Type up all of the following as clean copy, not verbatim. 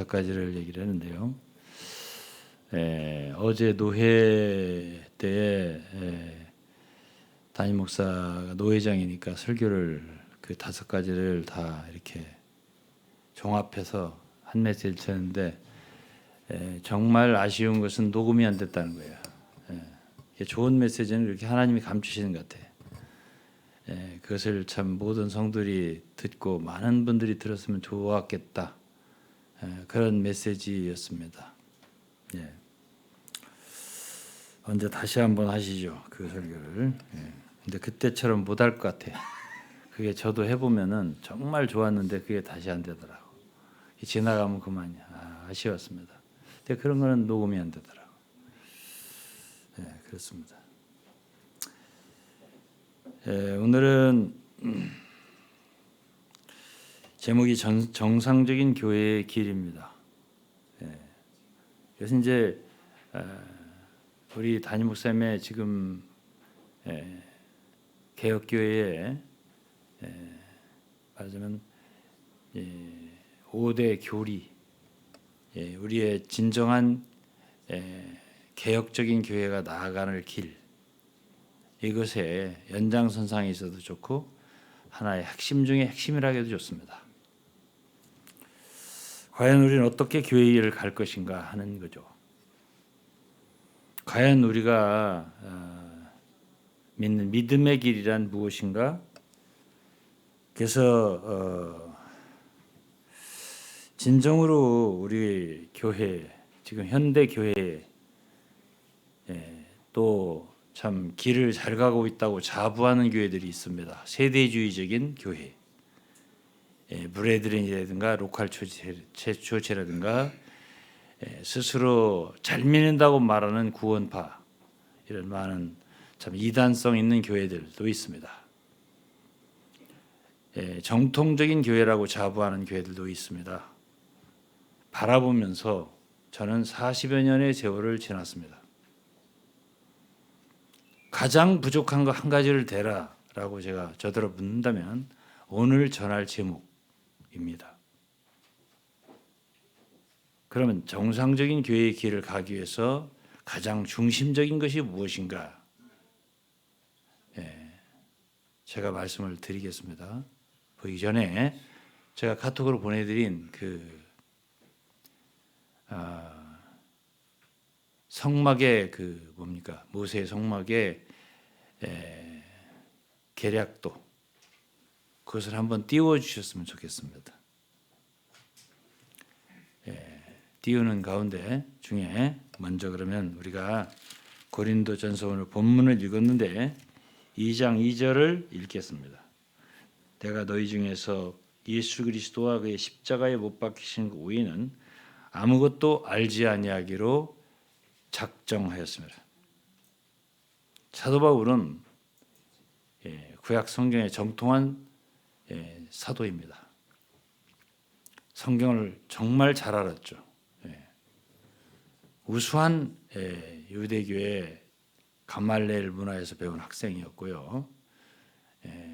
5가지를 얘기를 했는데요. 어제 노회 때에 담임 목사가 노회장이니까 설교를 그 5가지를 다 이렇게 종합해서 한 메시지를 쳤는데 정말 아쉬운 것은 녹음이 안 됐다는 거예요. 좋은 메시지는 이렇게 하나님이 감추시는 것 같아요. 그것을 참 모든 성들이 듣고 많은 분들이 들었으면 좋았겠다. 그런 메시지였습니다. 언제 다시 한번 하시죠, 그 설교를. 근데 그때처럼 못할 것 같아요. 그게 저도 해보면은 정말 좋았는데 그게 다시 안 되더라고. 지나가면 그만이야. 아쉬웠습니다. 근데 그런 거는 녹음이 안 되더라고. 그렇습니다. 오늘은 제목이 정상적인 교회의 길입니다. 그래서 이제 우리 담임 목사님의 지금 개혁교회에 말하자면 5대 교리, 우리의 진정한 개혁적인 교회가 나아가는 길, 이것의 연장선상에 있어도 좋고 하나의 핵심 중에 핵심이라 해도 좋습니다. 과연 우리는 어떻게 교회 일을 갈 것인가 하는 거죠. 과연 우리가 믿는 믿음의 길이란 무엇인가? 그래서 진정으로 우리 교회, 지금 현대 교회에 또 참 길을 잘 가고 있다고 자부하는 교회들이 있습니다. 세대주의적인 교회, 브레드린이라든가 로컬 초체라든가 스스로 잘 믿는다고 말하는 구원파, 이런 많은 참 이단성 있는 교회들도 있습니다. 정통적인 교회라고 자부하는 교회들도 있습니다. 바라보면서 저는 40여 년의 세월을 지났습니다. 가장 부족한 거 한 가지를 대라라고 제가 저더러 묻는다면 오늘 전할 제목입니다. 그러면 정상적인 교회의 길을 가기 위해서 가장 중심적인 것이 무엇인가? 제가 말씀을 드리겠습니다. 보기 전에 제가 카톡으로 보내드린 성막의 뭡니까? 모세의 성막의 계략도, 그것을 한번 띄워주셨으면 좋겠습니다. 띄우는 가운데 중에 먼저 그러면 우리가 고린도전서 오늘 본문을 읽었는데 2장 2절을 읽겠습니다. 내가 너희 중에서 예수 그리스도와 그의 십자가에 못 박히신 그 외에는 아무것도 알지 아니하기로 작정하였습니다. 사도 바울은 구약 성경의 정통한 사도입니다. 성경을 정말 잘 알았죠. 우수한 유대교의 가말레엘 문화에서 배운 학생이었고요.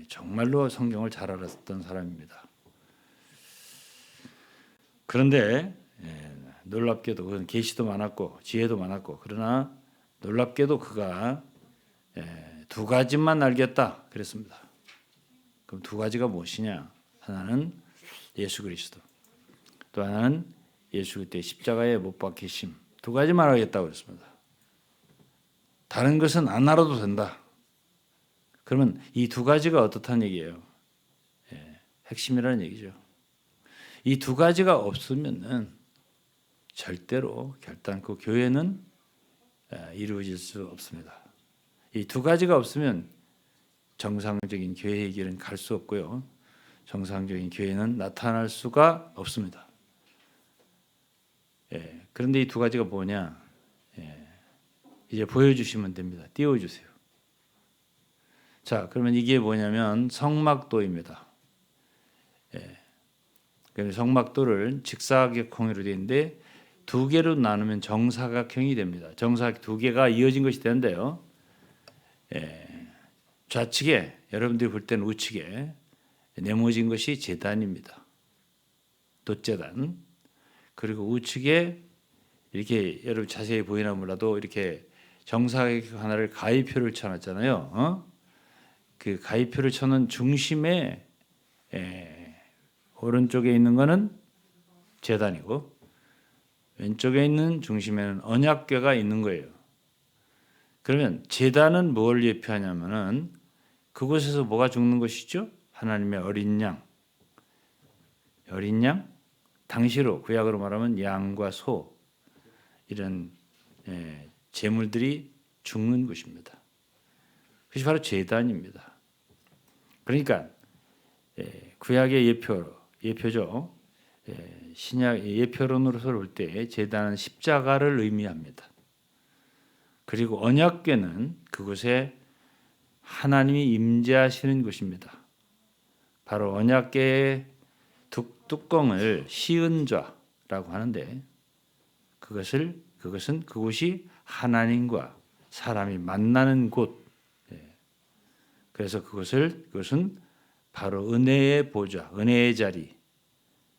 정말로 성경을 잘 알았던 사람입니다. 그런데 놀랍게도 그는 계시도 많았고 지혜도 많았고, 그러나 놀랍게도 그가 2가지만 알겠다 그랬습니다. 그럼 2가지가 무엇이냐? 하나는 예수 그리스도, 또 하나는 예수 그리스도의 십자가에 못 박히심. 2가지만 알겠다고 그랬습니다. 다른 것은 안 알아도 된다. 그러면 이 2가지가 어떻다는 얘기예요? 핵심이라는 얘기죠. 이 2가지가 없으면은 절대로 결단코 교회는 이루어질 수 없습니다. 이 2가지가 없으면 정상적인 교회의 길은 갈 수 없고요. 정상적인 교회는 나타날 수가 없습니다. 그런데 이 2가지가 뭐냐? 이제 보여주시면 됩니다. 띄워주세요. 자, 그러면 이게 뭐냐면 성막도입니다. 성막도를 직사각형으로 되어 있는데 2개로 나누면 정사각형이 됩니다. 정사각 2개가 이어진 것이 되는데요. 좌측에, 여러분들이 볼 때는 우측에 네모진 것이 제단입니다. 돛제단. 그리고 우측에 이렇게 여러분 자세히 보이나 몰라도 이렇게 정사각 하나를 가위표를 쳐놨잖아요. 그 가위표를 쳐놓은 중심에 오른쪽에 있는 거는 제단이고 왼쪽에 있는 중심에는 언약궤가 있는 거예요. 그러면 제단은 뭘 예표하냐면은 그곳에서 뭐가 죽는 것이죠? 하나님의 어린 양. 어린 양? 당시로 구약으로 말하면 양과 소 이런 제물들이 죽는 것입니다. 그것이 바로 제단입니다. 그러니까 구약의 예표죠. 신약 예표론으로서 볼 때 제단은 십자가를 의미합니다. 그리고 언약궤는 그곳에 하나님이 임재하시는 곳입니다. 바로 언약궤의 뚜껑을 시은좌라고 하는데 그것은 그곳이 하나님과 사람이 만나는 곳. 그래서 그것은 바로 은혜의 보좌, 은혜의 자리,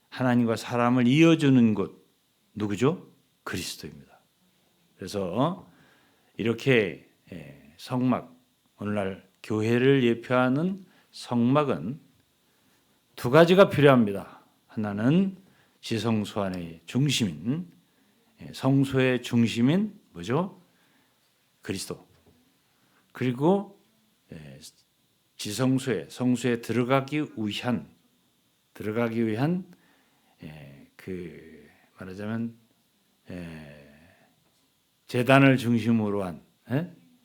하나님과 사람을 이어주는 곳. 누구죠? 그리스도입니다. 그래서 이렇게 성막, 오늘날 교회를 예표하는 성막은 두 가지가 필요합니다. 하나는 지성소 안의 중심인 성소의 중심인 뭐죠? 그리스도. 그리고 성소에 들어가기 위한 그 말하자면 제단을 중심으로 한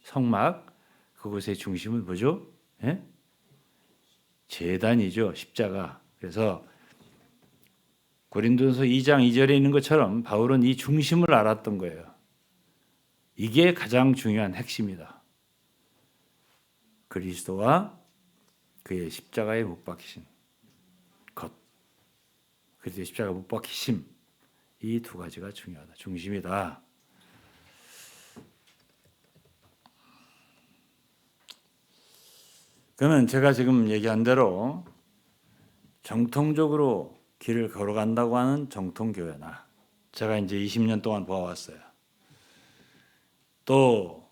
성막, 그곳의 중심은 뭐죠? 제단이죠. 십자가. 그래서 고린도서 2장 2절에 있는 것처럼 바울은 이 중심을 알았던 거예요. 이게 가장 중요한 핵심이다. 그리스도와 그의 십자가에 못 박히신 것. 그리스도의 십자가 못 박히심. 이 두 가지가 중요하다. 중심이다. 그러면 제가 지금 얘기한 대로 정통적으로 길을 걸어간다고 하는 정통교회나 제가 이제 20년 동안 보아왔어요. 또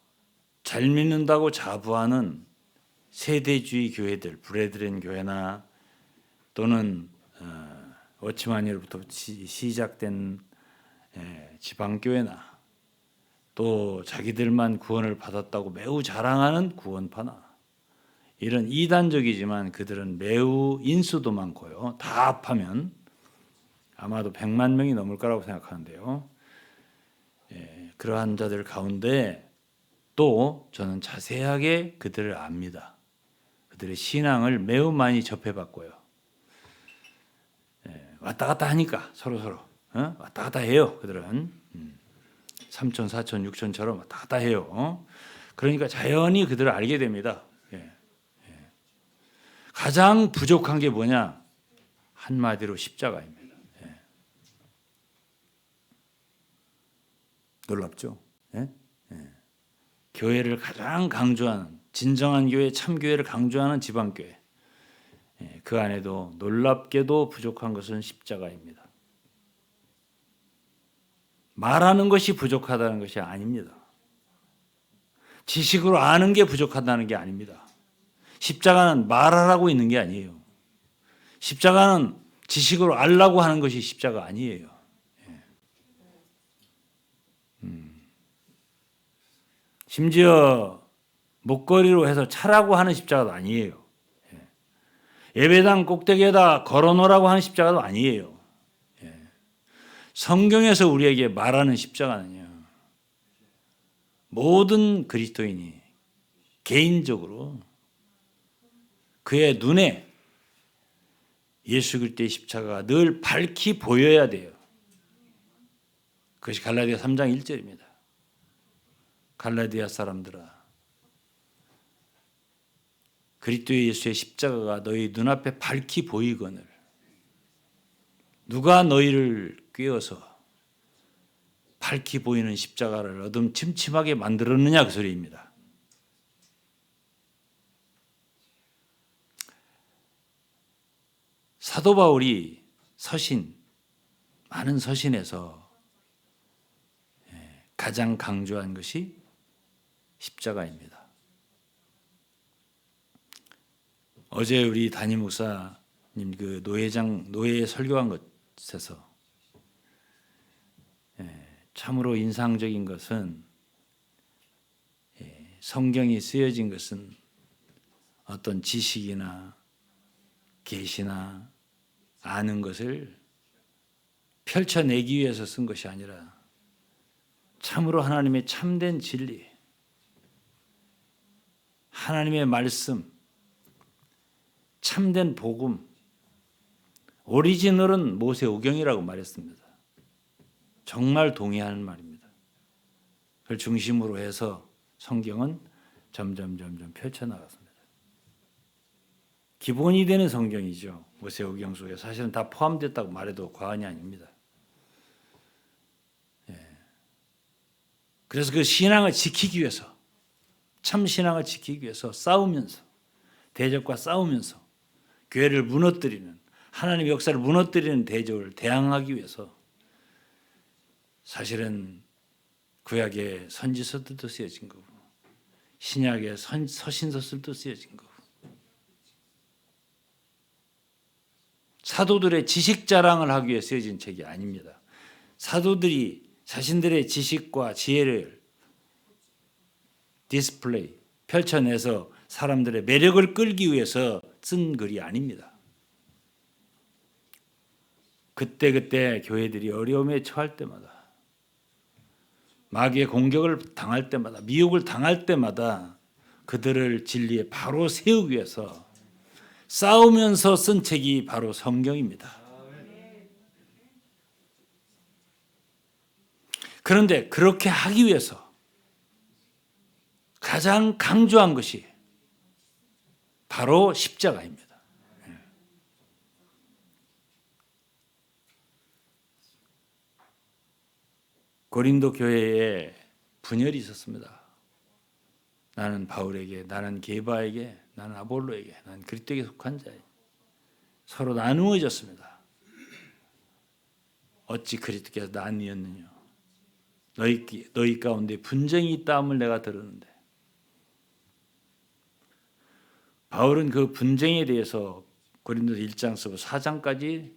잘 믿는다고 자부하는 세대주의 교회들, 브레드렌 교회나 또는 워치마니로부터 시작된 지방교회나 또 자기들만 구원을 받았다고 매우 자랑하는 구원파나 이런 이단적이지만 그들은 매우 인수도 많고요. 다 합하면 아마도 100만 명이 넘을 거라고 생각하는데요. 그러한 자들 가운데 또 저는 자세하게 그들을 압니다. 그들의 신앙을 매우 많이 접해봤고요. 왔다 갔다 하니까 서로 왔다 갔다 해요. 그들은 3천, 4천, 6천처럼 왔다 갔다 해요. 그러니까 자연히 그들을 알게 됩니다. 가장 부족한 게 뭐냐? 한마디로 십자가입니다. 놀랍죠? 교회를 가장 강조하는 진정한 교회, 참교회를 강조하는 지방교회. 그 안에도 놀랍게도 부족한 것은 십자가입니다. 말하는 것이 부족하다는 것이 아닙니다. 지식으로 아는 게 부족하다는 게 아닙니다. 십자가는 말하라고 있는 게 아니에요. 십자가는 지식으로 알라고 하는 것이 십자가 아니에요. 심지어 목걸이로 해서 차라고 하는 십자가도 아니에요. 예배당 꼭대기에다 걸어놓으라고 하는 십자가도 아니에요. 성경에서 우리에게 말하는 십자가는요. 모든 그리스도인이 개인적으로 그의 눈에 예수 그리스도의 십자가가 늘 밝히 보여야 돼요. 그것이 갈라디아 3장 1절입니다. 갈라디아 사람들아, 그리스도의 예수의 십자가가 너희 눈앞에 밝히 보이거늘 누가 너희를 꿰어서 밝히 보이는 십자가를 어둠침침하게 만들었느냐 그 소리입니다. 사도 바울이 서신 많은 서신에서 가장 강조한 것이 십자가입니다. 어제 우리 담임 목사님 그 노예 설교한 것에서 참으로 인상적인 것은 성경이 쓰여진 것은 어떤 지식이나 계시나 아는 것을 펼쳐내기 위해서 쓴 것이 아니라 참으로 하나님의 참된 진리, 하나님의 말씀, 참된 복음, 오리지널은 모세오경이라고 말했습니다. 정말 동의하는 말입니다. 그걸 중심으로 해서 성경은 점점 펼쳐나갔습니다. 기본이 되는 성경이죠. 모세오경 속에 사실은 다 포함됐다고 말해도 과언이 아닙니다. 그래서 그 신앙을 지키기 위해서, 참 신앙을 지키기 위해서 싸우면서, 대적과 싸우면서 교회를 무너뜨리는, 하나님의 역사를 무너뜨리는 대적을 대항하기 위해서 사실은 구약의 선지서들도 쓰여진 거고 신약의 서신서들도 쓰여진 거고 사도들의 지식 자랑을 하기 위해 쓰여진 책이 아닙니다. 사도들이 자신들의 지식과 지혜를 디스플레이, 펼쳐내서 사람들의 매력을 끌기 위해서 쓴 글이 아닙니다. 그때 교회들이 어려움에 처할 때마다, 마귀의 공격을 당할 때마다, 미혹을 당할 때마다 그들을 진리에 바로 세우기 위해서 싸우면서 쓴 책이 바로 성경입니다. 그런데 그렇게 하기 위해서 가장 강조한 것이 바로 십자가입니다. 고린도 교회에 분열이 있었습니다. 나는 바울에게, 나는 게바에게, 나는 아볼로에게, 나는 그리스도에게 속한 자에 서로 나누어졌습니다. 어찌 그리스도께서 나뉘었느냐? 너희 가운데 분쟁이 있다함을 내가 들었는데, 바울은 그 분쟁에 대해서 고린도서 1장서부터 4장까지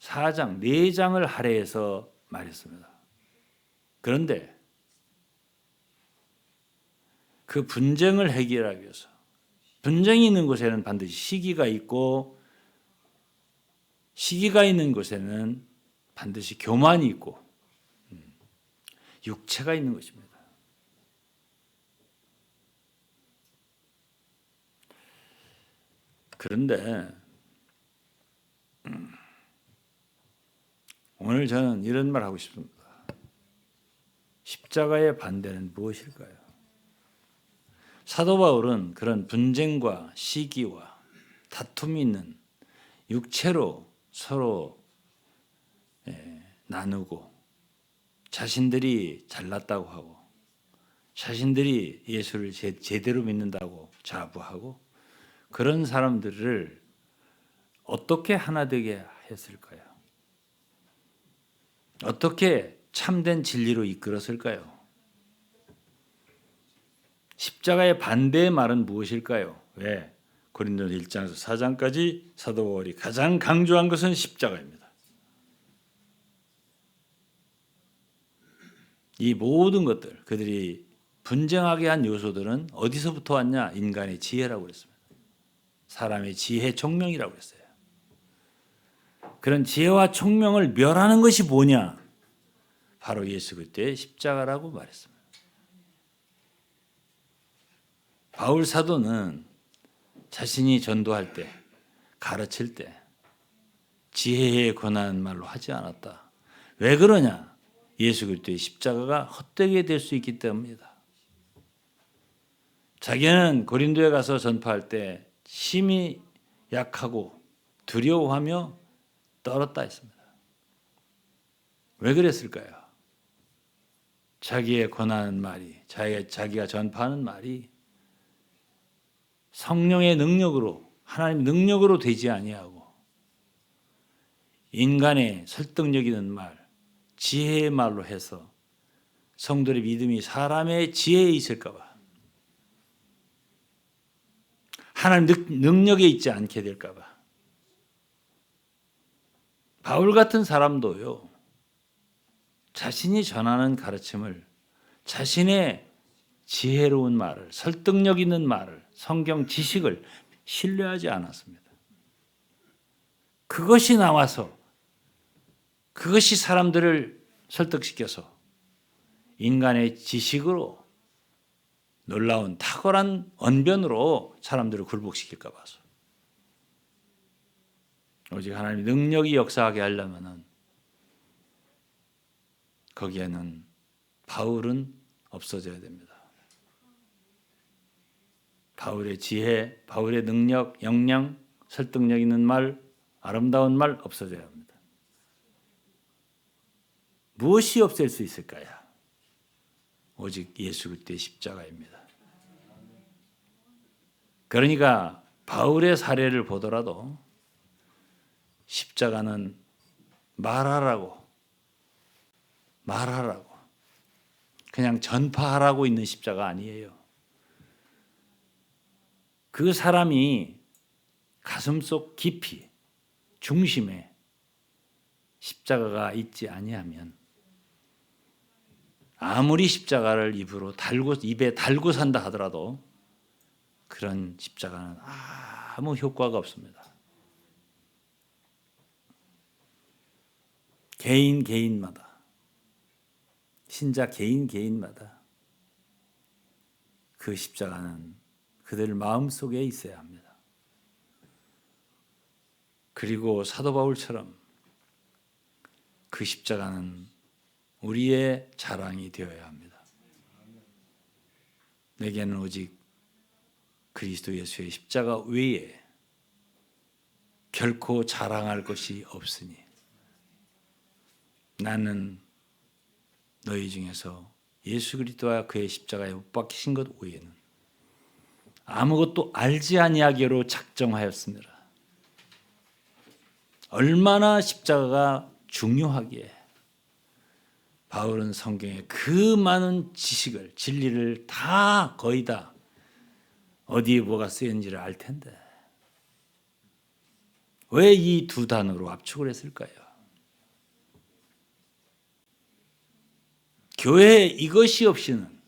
4장을 할애해서 말했습니다. 그런데 그 분쟁을 해결하기 위해서, 분쟁이 있는 곳에는 반드시 시기가 있고, 시기가 있는 곳에는 반드시 교만이 있고 육체가 있는 것입니다. 그런데 오늘 저는 이런 말 하고 싶습니다. 십자가의 반대는 무엇일까요? 사도 바울은 그런 분쟁과 시기와 다툼이 있는 육체로 서로 나누고 자신들이 잘났다고 하고 자신들이 예수를 제대로 믿는다고 자부하고 그런 사람들을 어떻게 하나 되게 했을까요? 어떻게 참된 진리로 이끌었을까요? 십자가의 반대의 말은 무엇일까요? 왜? 고린도서 1장에서 4장까지 사도 바울이 가장 강조한 것은 십자가입니다. 이 모든 것들, 그들이 분쟁하게 한 요소들은 어디서부터 왔냐? 인간의 지혜라고 그랬습니다. 사람의 지혜, 총명이라고 했어요. 그런 지혜와 총명을 멸하는 것이 뭐냐? 바로 예수 그리스도의 십자가라고 말했습니다. 바울 사도는 자신이 전도할 때, 가르칠 때 지혜에 관한 말로 하지 않았다. 왜 그러냐? 예수 그리스도의 십자가가 헛되게 될 수 있기 때문이다. 자기는 고린도에 가서 전파할 때 심히 약하고 두려워하며 떨었다 했습니다. 왜 그랬을까요? 자기의 권하는 말이, 자기가 전파하는 말이 성령의 능력으로, 하나님 능력으로 되지 아니하고 인간의 설득력 있는 말, 지혜의 말로 해서 성도의 믿음이 사람의 지혜에 있을까 봐, 하나님 능력에 있지 않게 될까 봐. 바울 같은 사람도요, 자신이 전하는 가르침을, 자신의 지혜로운 말을, 설득력 있는 말을, 성경 지식을 신뢰하지 않았습니다. 그것이 나와서, 그것이 사람들을 설득시켜서 인간의 지식으로, 놀라운 탁월한 언변으로 사람들을 굴복시킬까 봐서. 오직 하나님의 능력이 역사하게 하려면은 거기에는 바울은 없어져야 됩니다. 바울의 지혜, 바울의 능력, 역량, 설득력 있는 말, 아름다운 말 없어져야 합니다. 무엇이 없앨 수 있을까요? 오직 예수 그리스도의 십자가입니다. 그러니까 바울의 사례를 보더라도 십자가는 말하라고 그냥 전파하라고 있는 십자가 아니에요. 그 사람이 가슴속 깊이 중심에 십자가가 있지 아니하면 아무리 십자가를 입에 달고 산다 하더라도 그런 십자가는 아무 효과가 없습니다. 개인마다, 신자 개인마다 그 십자가는 그들 마음속에 있어야 합니다. 그리고 사도 바울처럼 그 십자가는 우리의 자랑이 되어야 합니다. 내게는 오직 그리스도 예수의 십자가 외에 결코 자랑할 것이 없으니 나는 너희 중에서 예수 그리스도와 그의 십자가에 못 박히신 것 외에는 아무것도 알지 아니하기로 작정하였습니다. 얼마나 십자가가 중요하기에 바울은 성경에 그 많은 지식을, 진리를 다 거의 다 어디에 뭐가 쓰였는지를 알 텐데 왜 이 두 단어로 압축을 했을까요? 교회 이것이 없이는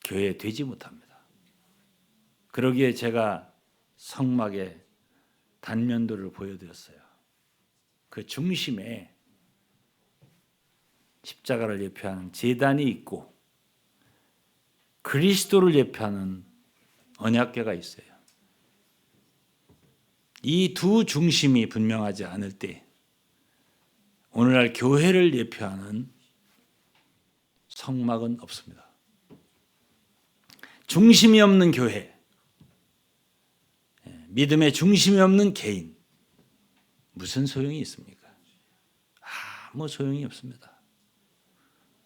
교회 되지 못합니다. 그러기에 제가 성막의 단면도를 보여드렸어요. 그 중심에 십자가를 예표하는 제단이 있고 그리스도를 예표하는 언약궤가 있어요. 이 두 중심이 분명하지 않을 때 오늘날 교회를 예표하는 성막은 없습니다. 중심이 없는 교회, 믿음의 중심이 없는 개인, 무슨 소용이 있습니까? 아무 소용이 없습니다.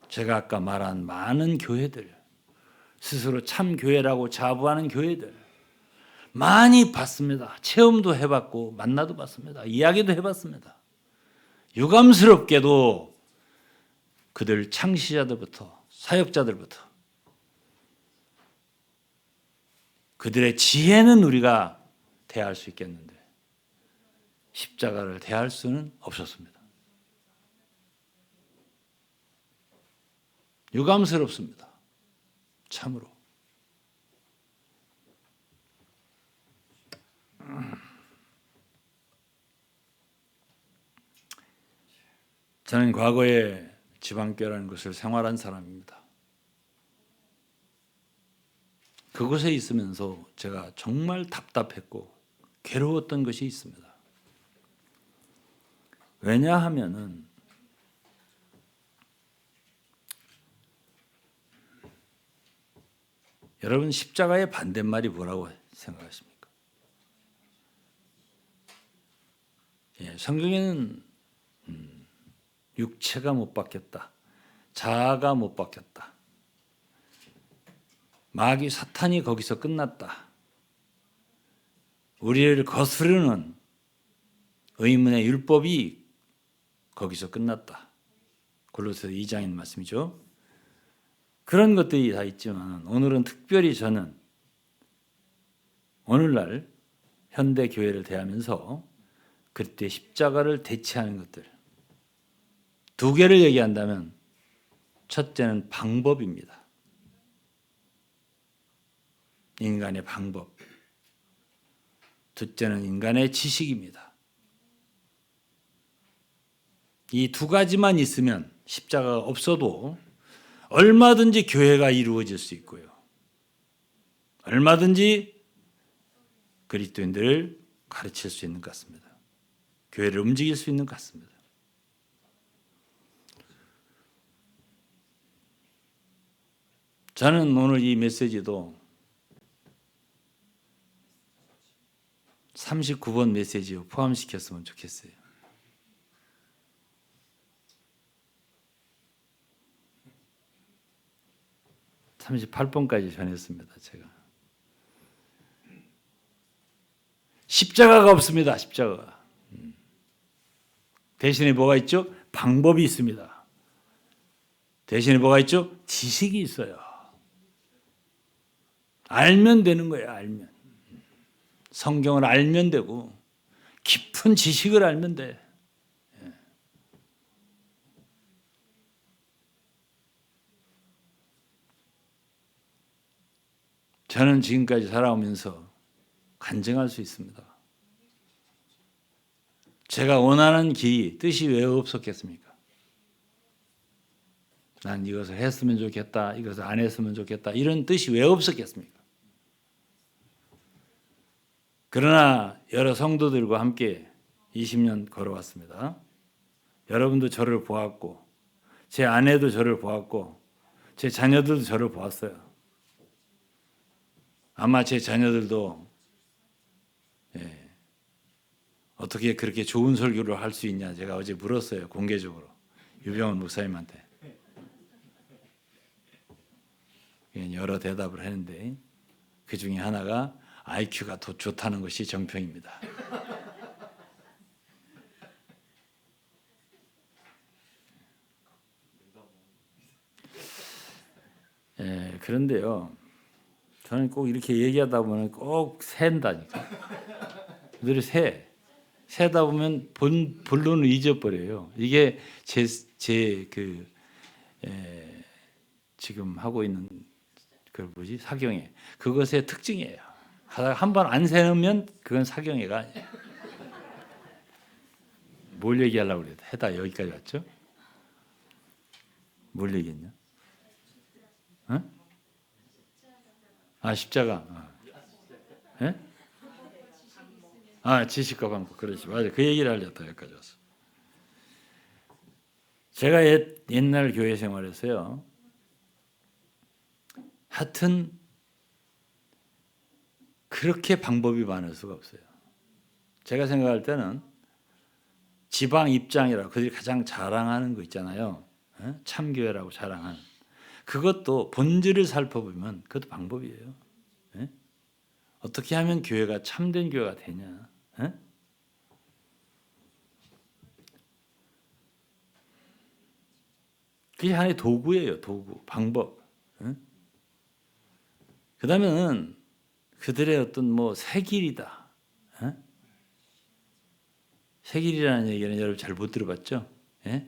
제가 아까 말한 많은 교회들, 스스로 참 교회라고 자부하는 교회들 많이 봤습니다. 체험도 해봤고 만나도 봤습니다. 이야기도 해봤습니다. 유감스럽게도 그들 창시자들부터 사역자들부터 그들의 지혜는 우리가 대할 수 있겠는데 십자가를 대할 수는 없었습니다. 유감스럽습니다. 참으로. 저는 과거에 지방교회라는 것을 생활한 사람입니다. 그곳에 있으면서 제가 정말 답답했고 괴로웠던 것이 있습니다. 왜냐하면은 여러분 십자가의 반대말이 뭐라고 생각하십니까? 성경에는 육체가 못 박혔다. 자아가 못 박혔다. 마귀 사탄이 거기서 끝났다. 우리를 거스르는 의문의 율법이 거기서 끝났다. 골로새 2장인 말씀이죠. 그런 것들이 다 있지만 오늘은 특별히 저는 오늘날 현대 교회를 대하면서 그때 십자가를 대체하는 것들 두 개를 얘기한다면 첫째는 방법입니다. 인간의 방법. 둘째는 인간의 지식입니다. 이 두 가지만 있으면 십자가가 없어도 얼마든지 교회가 이루어질 수 있고요. 얼마든지 그리스도인들을 가르칠 수 있는 것 같습니다. 교회를 움직일 수 있는 것 같습니다. 저는 오늘 이 메시지도 39번 메시지에 포함시켰으면 좋겠어요. (38번까지) 전했습니다. 제가 십자가가 없습니다. 십자가가. 대신에 뭐가 있죠? 방법이 있습니다. 대신에 뭐가 있죠? 지식이 있어요. 알면 되는 거예요. 알면. 성경을 알면 되고 깊은 지식을 알면 돼. 저는 지금까지 살아오면서 간증할 수 있습니다. 제가 원하는 길이 뜻이 왜 없었겠습니까? 난 이것을 했으면 좋겠다, 이것을 안 했으면 좋겠다, 이런 뜻이 왜 없었겠습니까? 그러나 여러 성도들과 함께 20년 걸어왔습니다. 여러분도 저를 보았고 제 아내도 저를 보았고 제 자녀들도 저를 보았어요. 아마 제 자녀들도 어떻게 그렇게 좋은 설교를 할 수 있냐 제가 어제 물었어요. 공개적으로 유병원 목사님한테. 여러 대답을 했는데 그 중에 하나가 IQ가 더 좋다는 것이 정평입니다. 그런데요. 저는 꼭 이렇게 얘기하다 보면 꼭 샌다니까. 늘 새다 보면 본론을 잊어버려요. 이게 지금 하고 있는 사경회 그것의 특징이에요. 한 번 안 새면 그건 사경회가 아니에요. 뭘 얘기하려고 그래요? 해다 여기까지 왔죠? 뭘 얘기했냐? 어? 십자가. 지식과 방법. 그렇지. 맞아. 그 얘기를 하려다 여기까지 왔어. 제가 옛날 교회 생활에서요. 하여튼 그렇게 방법이 많을 수가 없어요. 제가 생각할 때는 지방 입장이라고 그들이 가장 자랑하는 거 있잖아요. 참교회라고 자랑하는. 그것도 본질을 살펴보면 그것도 방법이에요. 어떻게 하면 교회가 참된 교회가 되냐. 그게 하나의 도구예요. 도구, 방법. 그 다음에는 그들의 어떤 새 길이다. 새 길이라는 얘기는 여러분 잘 못 들어봤죠?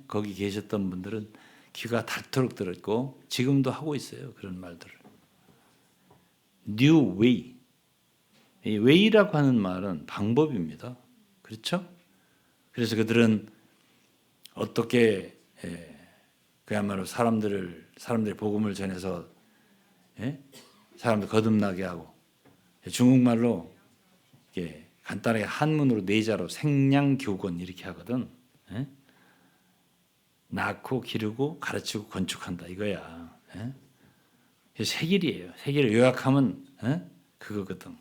거기 계셨던 분들은 귀가 닳도록 들었고 지금도 하고 있어요. 그런 말들을. New way. 이 way라고 하는 말은 방법입니다. 그렇죠? 그래서 그들은 어떻게 그야말로 사람들의 복음을 전해서 사람들 거듭나게 하고 중국말로 간단하게 한문으로 네자로 생량교권 이렇게 하거든. 낳고 기르고 가르치고 건축한다 이거야. 세 길이에요. 세 길을 요약하면 그거거든.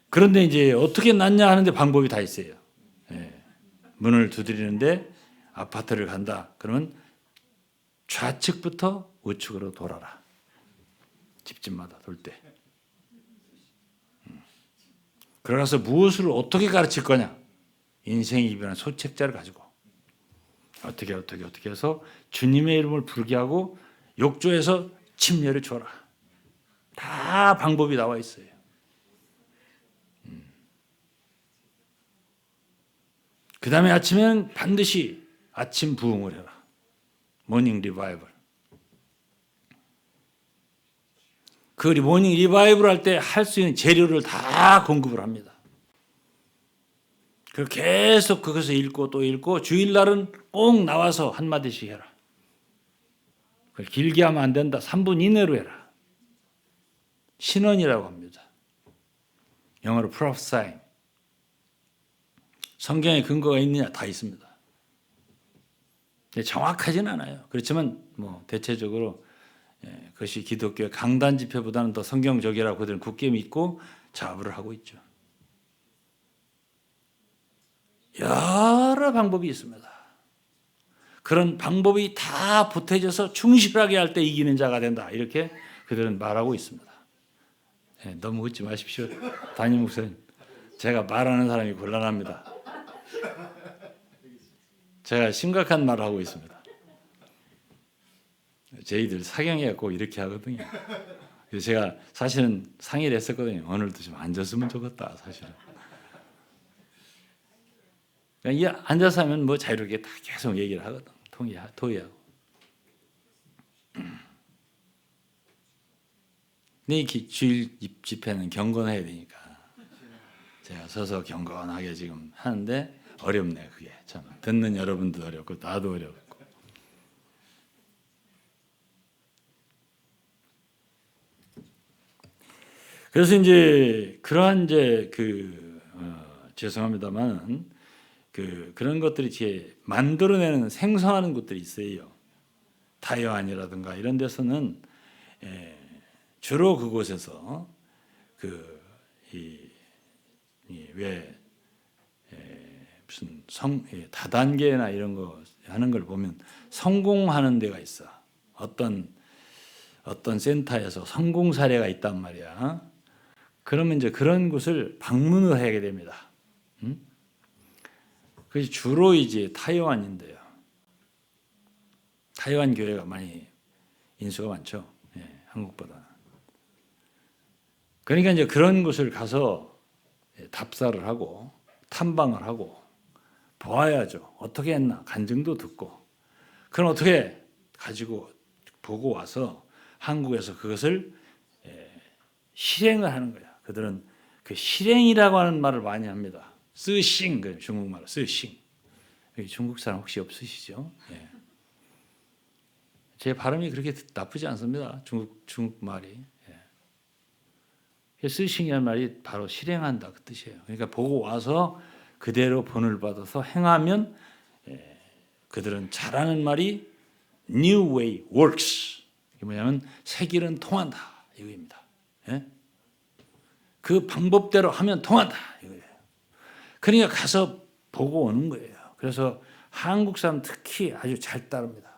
그런데 이제 어떻게 낳냐 하는데 방법이 다 있어요. 문을 두드리는데 아파트를 간다. 그러면 좌측부터 우측으로 돌아라. 집집마다 돌 때. 그래서 무엇을 어떻게 가르칠 거냐? 인생이 변한 소책자를 가지고 어떻게 해서 주님의 이름을 부르게 하고 욕조에서 침례를 줘라. 다 방법이 나와 있어요. 그 다음에 아침에는 반드시 아침 부흥을 해라. 모닝 리바이벌. 그 모닝 리바이벌 할 때 할 수 있는 재료를 다 공급을 합니다. 그 계속 그것을 읽고 또 읽고 주일날은 꼭 나와서 한마디씩 해라. 그걸 길게 하면 안 된다. 3분 이내로 해라. 신언이라고 합니다. 영어로 prophesying. 성경에 근거가 있느냐? 다 있습니다. 정확하지는 않아요. 그렇지만 뭐 대체적으로 그것이 기독교의 강단 집회보다는 더 성경적이라고 그들은 굳게 믿고 자부를 하고 있죠. 여러 방법이 있습니다. 그런 방법이 다 보태져서 충실하게 할 때 이기는 자가 된다. 이렇게 그들은 말하고 있습니다. 너무 웃지 마십시오. 담임 목사님. 제가 말하는 사람이 곤란합니다. 제가 심각한 말을 하고 있습니다. 저희들 사경이가 꼭 이렇게 하거든요. 그래서 제가 사실은 상의를 했었거든요. 오늘도 좀 앉았으면 좋겠다. 사실은. 이 앉아서 하면 뭐 자유롭게 다 계속 얘기를 하거든. 토의하고. 근데 주일 집회는 경건해야 되니까 제가 서서 경건하게 지금 하는데 어렵네. 그게 참 듣는 여러분도 어렵고 나도 어렵고. 그래서 이제 그러한 이제 죄송합니다만 그런 것들이 이제 만들어내는 생성하는 것들이 있어요. 타이완이라든가 이런 데서는 주로 그곳에서 무슨 다단계나 이런 거 하는 걸 보면 성공하는 데가 있어. 어떤 센터에서 성공 사례가 있단 말이야. 그러면 이제 그런 곳을 방문을 하게 됩니다. 그것이 주로 이제 타이완인데요. 타이완 교회가 많이 인수가 많죠. 한국보다. 그러니까 이제 그런 곳을 가서 답사를 하고 탐방을 하고 보아야죠. 어떻게 했나 간증도 듣고 그럼 어떻게 가지고 보고 와서 한국에서 그것을 실행을 하는 거야. 그들은 그 실행이라고 하는 말을 많이 합니다. 쓰싱, 그 중국말로 쓰싱. 중국 사람 혹시 없으시죠? 제 발음이 그렇게 나쁘지 않습니다. 중국 말이. 쓰싱이라는 말이 바로 실행한다 그 뜻이에요. 그러니까 보고 와서 그대로 본을 받아서 행하면 그들은 잘하는 말이 New way works. 이게 뭐냐면 새 길은 통한다 이거입니다. 그 방법대로 하면 통한다 이거예요. 그러니까 가서 보고 오는 거예요. 그래서 한국 사람 특히 아주 잘 따릅니다.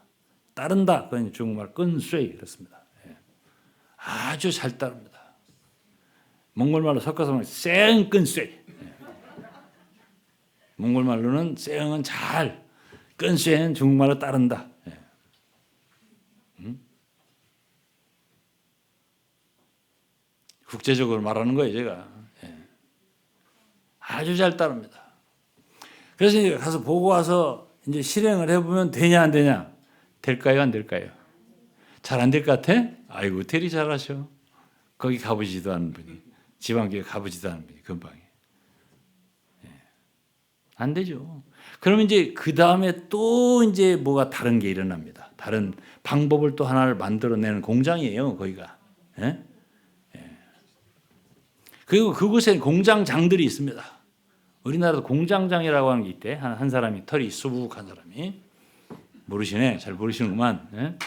따른다 그건 중국말 끈쇠 그렇습니다. 아주 잘 따릅니다. 몽골말로 섞어서 말하면 쌩 끈쇠. 몽골말로는 쌩은 잘, 끈쇠는 중국말로 따른다. 국제적으로 말하는 거예요, 제가. 아주 잘 따릅니다. 그래서 이제 가서 보고 와서 이제 실행을 해보면 되냐 안 되냐? 될까요 안 될까요? 잘 안 될 것 같아? 아이고 대리 잘하셔. 거기 가보지도 않은 분이, 지방교회 가보지도 않은 분이 금방에. 안 되죠. 그러면 이제 그 다음에 또 이제 뭐가 다른 게 일어납니다. 다른 방법을 또 하나를 만들어내는 공장이에요, 거기가. 그리고 그곳에 공장장들이 있습니다. 우리나라도 공장장이라고 하는 게 있대. 한 사람이 털이 수북한 사람이. 모르시네. 잘 모르시는구만.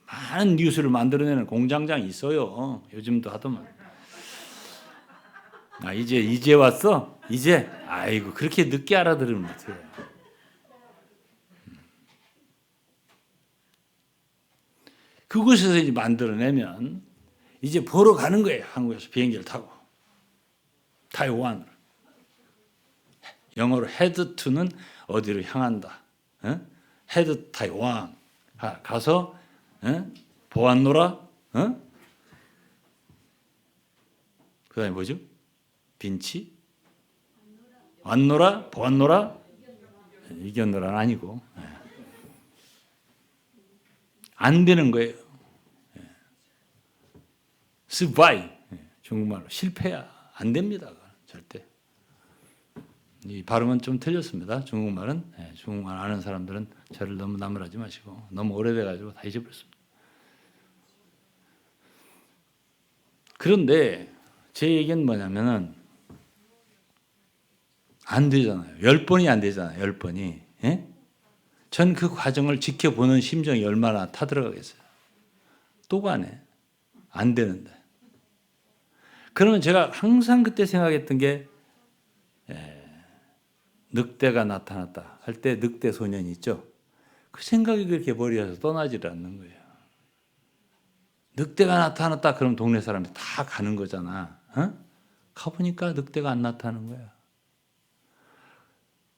많은 뉴스를 만들어내는 공장장이 있어요. 요즘도 하더만. 아, 이제 왔어? 이제? 아이고, 그렇게 늦게 알아들으면 못해요. 그곳에서 이제 만들어내면 이제 보러 가는 거예요. 한국에서 비행기를 타고 타이완을. 영어로 head to는 어디로 향한다. head 타이완 가서 보았노라. 그다음에 뭐죠? 빈치? 왔노라? 보았노라? 이겼노라는 아니고 안 되는 거예요. 스바이 중국말로 실패야 안 됩니다. 절대. 이 발음은 좀 틀렸습니다. 중국말은 중국말 아는 사람들은 저를 너무 나무라지 마시고 너무 오래돼가지고 다 잊어버렸습니다. 그런데 제 얘기는 뭐냐면은 안 되잖아요. 10번이 안 되잖아요. 10번이. 전 그 과정을 지켜보는 심정이 얼마나 타들어가겠어요. 또 가네. 안 되는데. 그러면 제가 항상 그때 생각했던 게 늑대가 나타났다 할 때 늑대 소년이 있죠. 그 생각이 그렇게 머리에서 떠나질 않는 거예요. 늑대가 나타났다 그럼 동네 사람이 다 가는 거잖아. 가보니까 늑대가 안 나타나는 거야.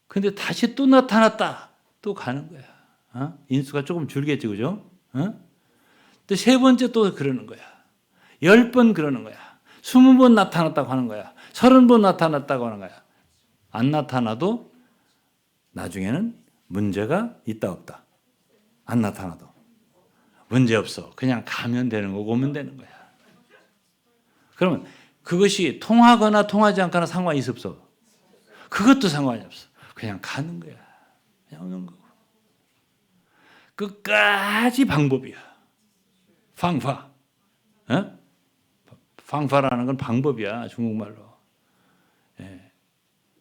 근데 다시 또 나타났다. 또 가는 거야. 인수가 조금 줄겠지, 그죠? 근데 세 번째 또 그러는 거야. 10번 그러는 거야. 20번 나타났다고 하는 거야. 30번 나타났다고 하는 거야. 안 나타나도 나중에는 문제가 있다 없다. 안 나타나도 문제 없어. 그냥 가면 되는 거고 오면 되는 거야. 그러면 그것이 통하거나 통하지 않거나 상관이 없어. 그것도 상관이 없어. 그냥 가는 거야. 그냥 오는 거고. 끝까지 방법이야. 방파. 방파라는 건 방법이야. 중국말로.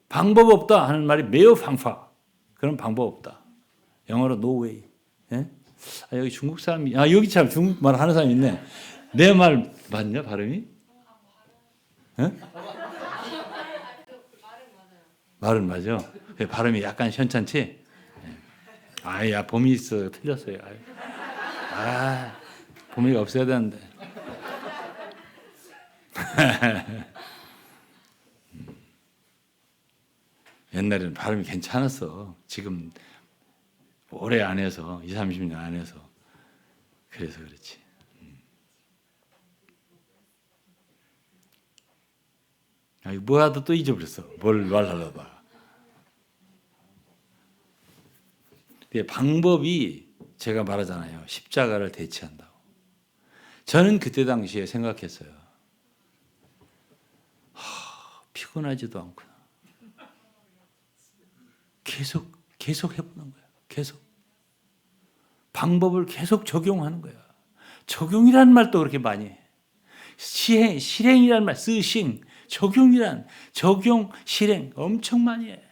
방법 없다 하는 말이 매우 방파. 그런 방법 없다. 영어로 no way. 여기 중국 사람이, 여기 참 중국말 하는 사람이 있네. 내 말 맞냐, 발음이? 말은 맞아. 발음이 약간 현찮지? 야, 봄이 있어. 틀렸어요. 봄이가 없어야 되는데. 옛날에는 발음이 괜찮았어. 지금 오래 안 해서 20, 30년 안 해서 그래서 그렇지. 뭐하다 또 잊어버렸어. 뭘 말하려다가. 방법이 제가 말하잖아요. 십자가를 대체한다고. 저는 그때 당시에 생각했어요. 피곤하지도 않구나. 계속 해보는 거야. 계속. 방법을 계속 적용하는 거야. 적용이라는 말도 그렇게 많이 해. 실행이라는 말, 쓰싱. 적용, 실행 엄청 많이 해.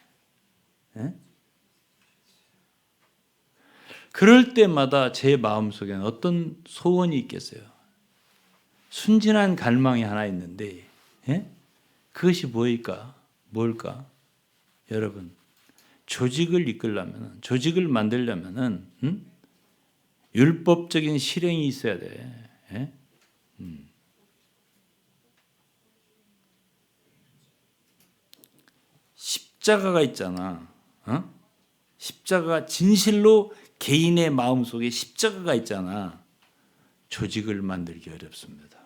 그럴 때마다 제 마음속에는 어떤 소원이 있겠어요. 순진한 갈망이 하나 있는데 그것이 뭘까? 여러분, 조직을 이끌려면, 조직을 만들려면은 율법적인 실행이 있어야 돼. 십자가가 있잖아. 십자가가 진실로 개인의 마음속에 십자가가 있잖아. 조직을 만들기 어렵습니다.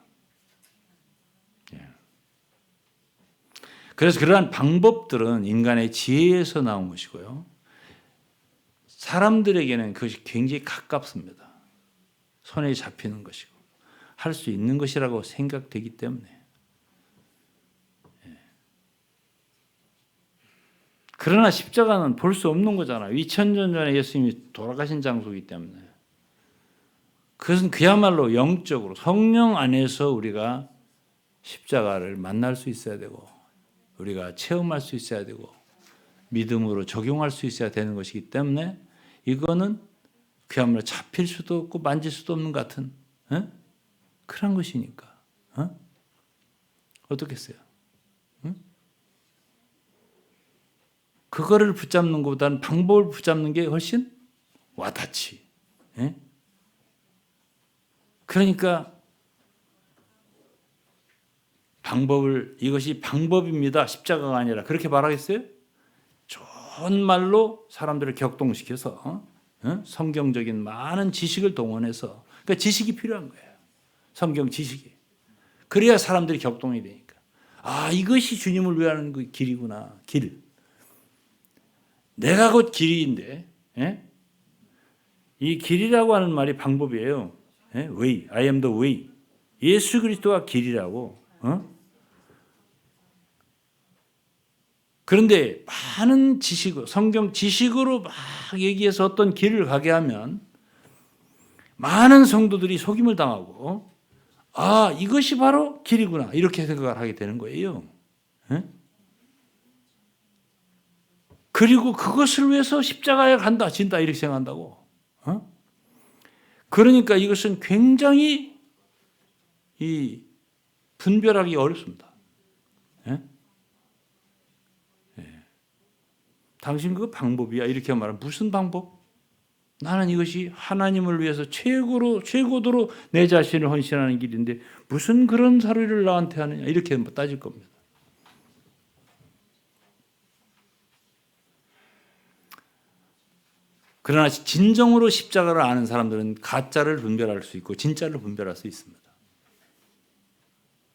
그래서 그러한 방법들은 인간의 지혜에서 나온 것이고요. 사람들에게는 그것이 굉장히 가깝습니다. 손에 잡히는 것이고 할 수 있는 것이라고 생각되기 때문에. 그러나 십자가는 볼 수 없는 거잖아요. 2000년 전에 예수님이 돌아가신 장소이기 때문에. 그것은 그야말로 영적으로 성령 안에서 우리가 십자가를 만날 수 있어야 되고 우리가 체험할 수 있어야 되고 믿음으로 적용할 수 있어야 되는 것이기 때문에 이거는 그야말로 잡힐 수도 없고 만질 수도 없는 같은 그런 것이니까. 어떻겠어요? 그거를 붙잡는 것보다는 방법을 붙잡는 게 훨씬 와닿지. 그러니까 이것이 방법입니다. 십자가가 아니라. 그렇게 말하겠어요? 좋은 말로 사람들을 격동시켜서 성경적인 많은 지식을 동원해서, 그러니까 지식이 필요한 거예요. 성경 지식이. 그래야 사람들이 격동이 되니까. 아, 이것이 주님을 위하는 그 길이구나. 길. 내가 곧 길인데, 이 길이라고 하는 말이 방법이에요. way, I am the way. 예수 그리스도가 길이라고. 그런데 많은 지식으로, 성경 지식으로 막 얘기해서 어떤 길을 가게 하면 많은 성도들이 속임을 당하고, 아, 이것이 바로 길이구나, 이렇게 생각을 하게 되는 거예요. 그리고 그것을 위해서 십자가에 간다, 진다, 이렇게 생각한다고. 그러니까 이것은 굉장히 분별하기 어렵습니다. 당신 그거 방법이야, 이렇게 말하면 무슨 방법? 나는 이것이 하나님을 위해서 최고도로 내 자신을 헌신하는 길인데 무슨 그런 사료를 나한테 하느냐, 이렇게 따질 겁니다. 그러나 진정으로 십자가를 아는 사람들은 가짜를 분별할 수 있고 진짜를 분별할 수 있습니다.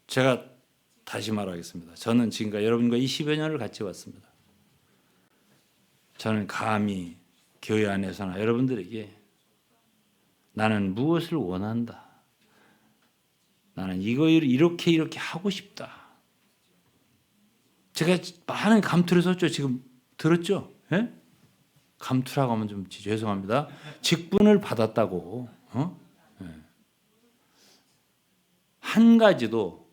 제가 다시 말하겠습니다. 저는 지금까지 여러분과 20여 년을 같이 왔습니다. 저는 감히 교회 안에서나 여러분들에게 나는 무엇을 원한다, 나는 이거를 이렇게 하고 싶다. 제가 많은 감투를 썼죠. 지금 들었죠? 예? 감투라고 하면 좀 죄송합니다. 직분을 받았다고. 한 가지도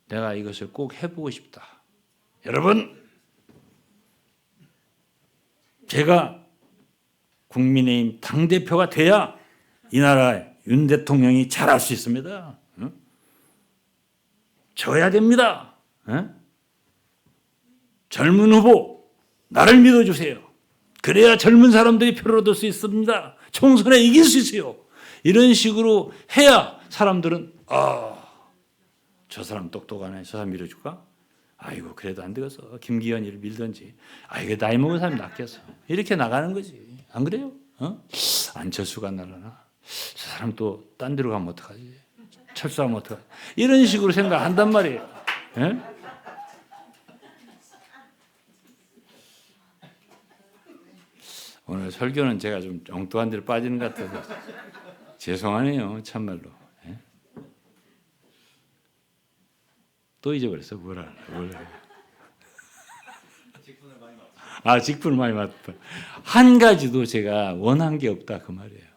내가 이것을 꼭 해보고 싶다. 여러분, 제가 국민의힘 당대표가 돼야 이 나라 윤 대통령이 잘할 수 있습니다. 져야 됩니다. 젊은 후보, 나를 믿어주세요. 그래야 젊은 사람들이 표를 얻을 수 있습니다. 총선에 이길 수 있어요. 이런 식으로 해야 사람들은 저 사람 똑똑하네, 저 사람 밀어줄까? 아이고 그래도 안 되겠어, 김기현이를 밀든지, 이거 나이 먹은 사람이 낫겠어, 이렇게 나가는 거지. 안 그래요? 안철수가 날라나, 저 사람 또 딴 데로 가면 어떡하지, 철수하면 어떡하지, 이런 식으로 생각한단 말이에요. 오늘 설교는 제가 좀 엉뚱한 데로 빠지는 것 같아서 죄송하네요, 참말로. 또 잊어버렸어. 뭐라. 직분을 많이 맡았다. 한 가지도 제가 원한 게 없다, 그 말이에요.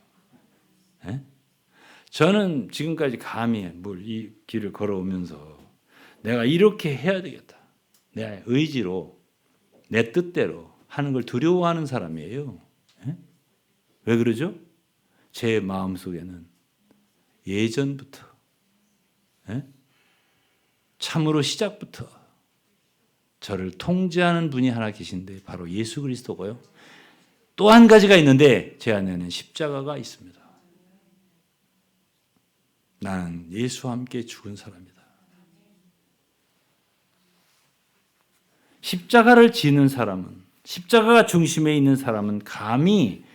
저는 지금까지 감히 이 길을 걸어오면서 내가 이렇게 해야 되겠다, 내 의지로, 내 뜻대로 하는 걸 두려워하는 사람이에요. 왜 그러죠? 제 마음속에는 예전부터, 참으로 시작부터 저를 통제하는 분이 하나 계신데 바로 예수 그리스도고요. 또 한 가지가 있는데 제 안에는 십자가가 있습니다. 나는 예수와 함께 죽은 사람이다. 십자가를 지는 사람은, 십자가가 중심에 있는 사람은 감히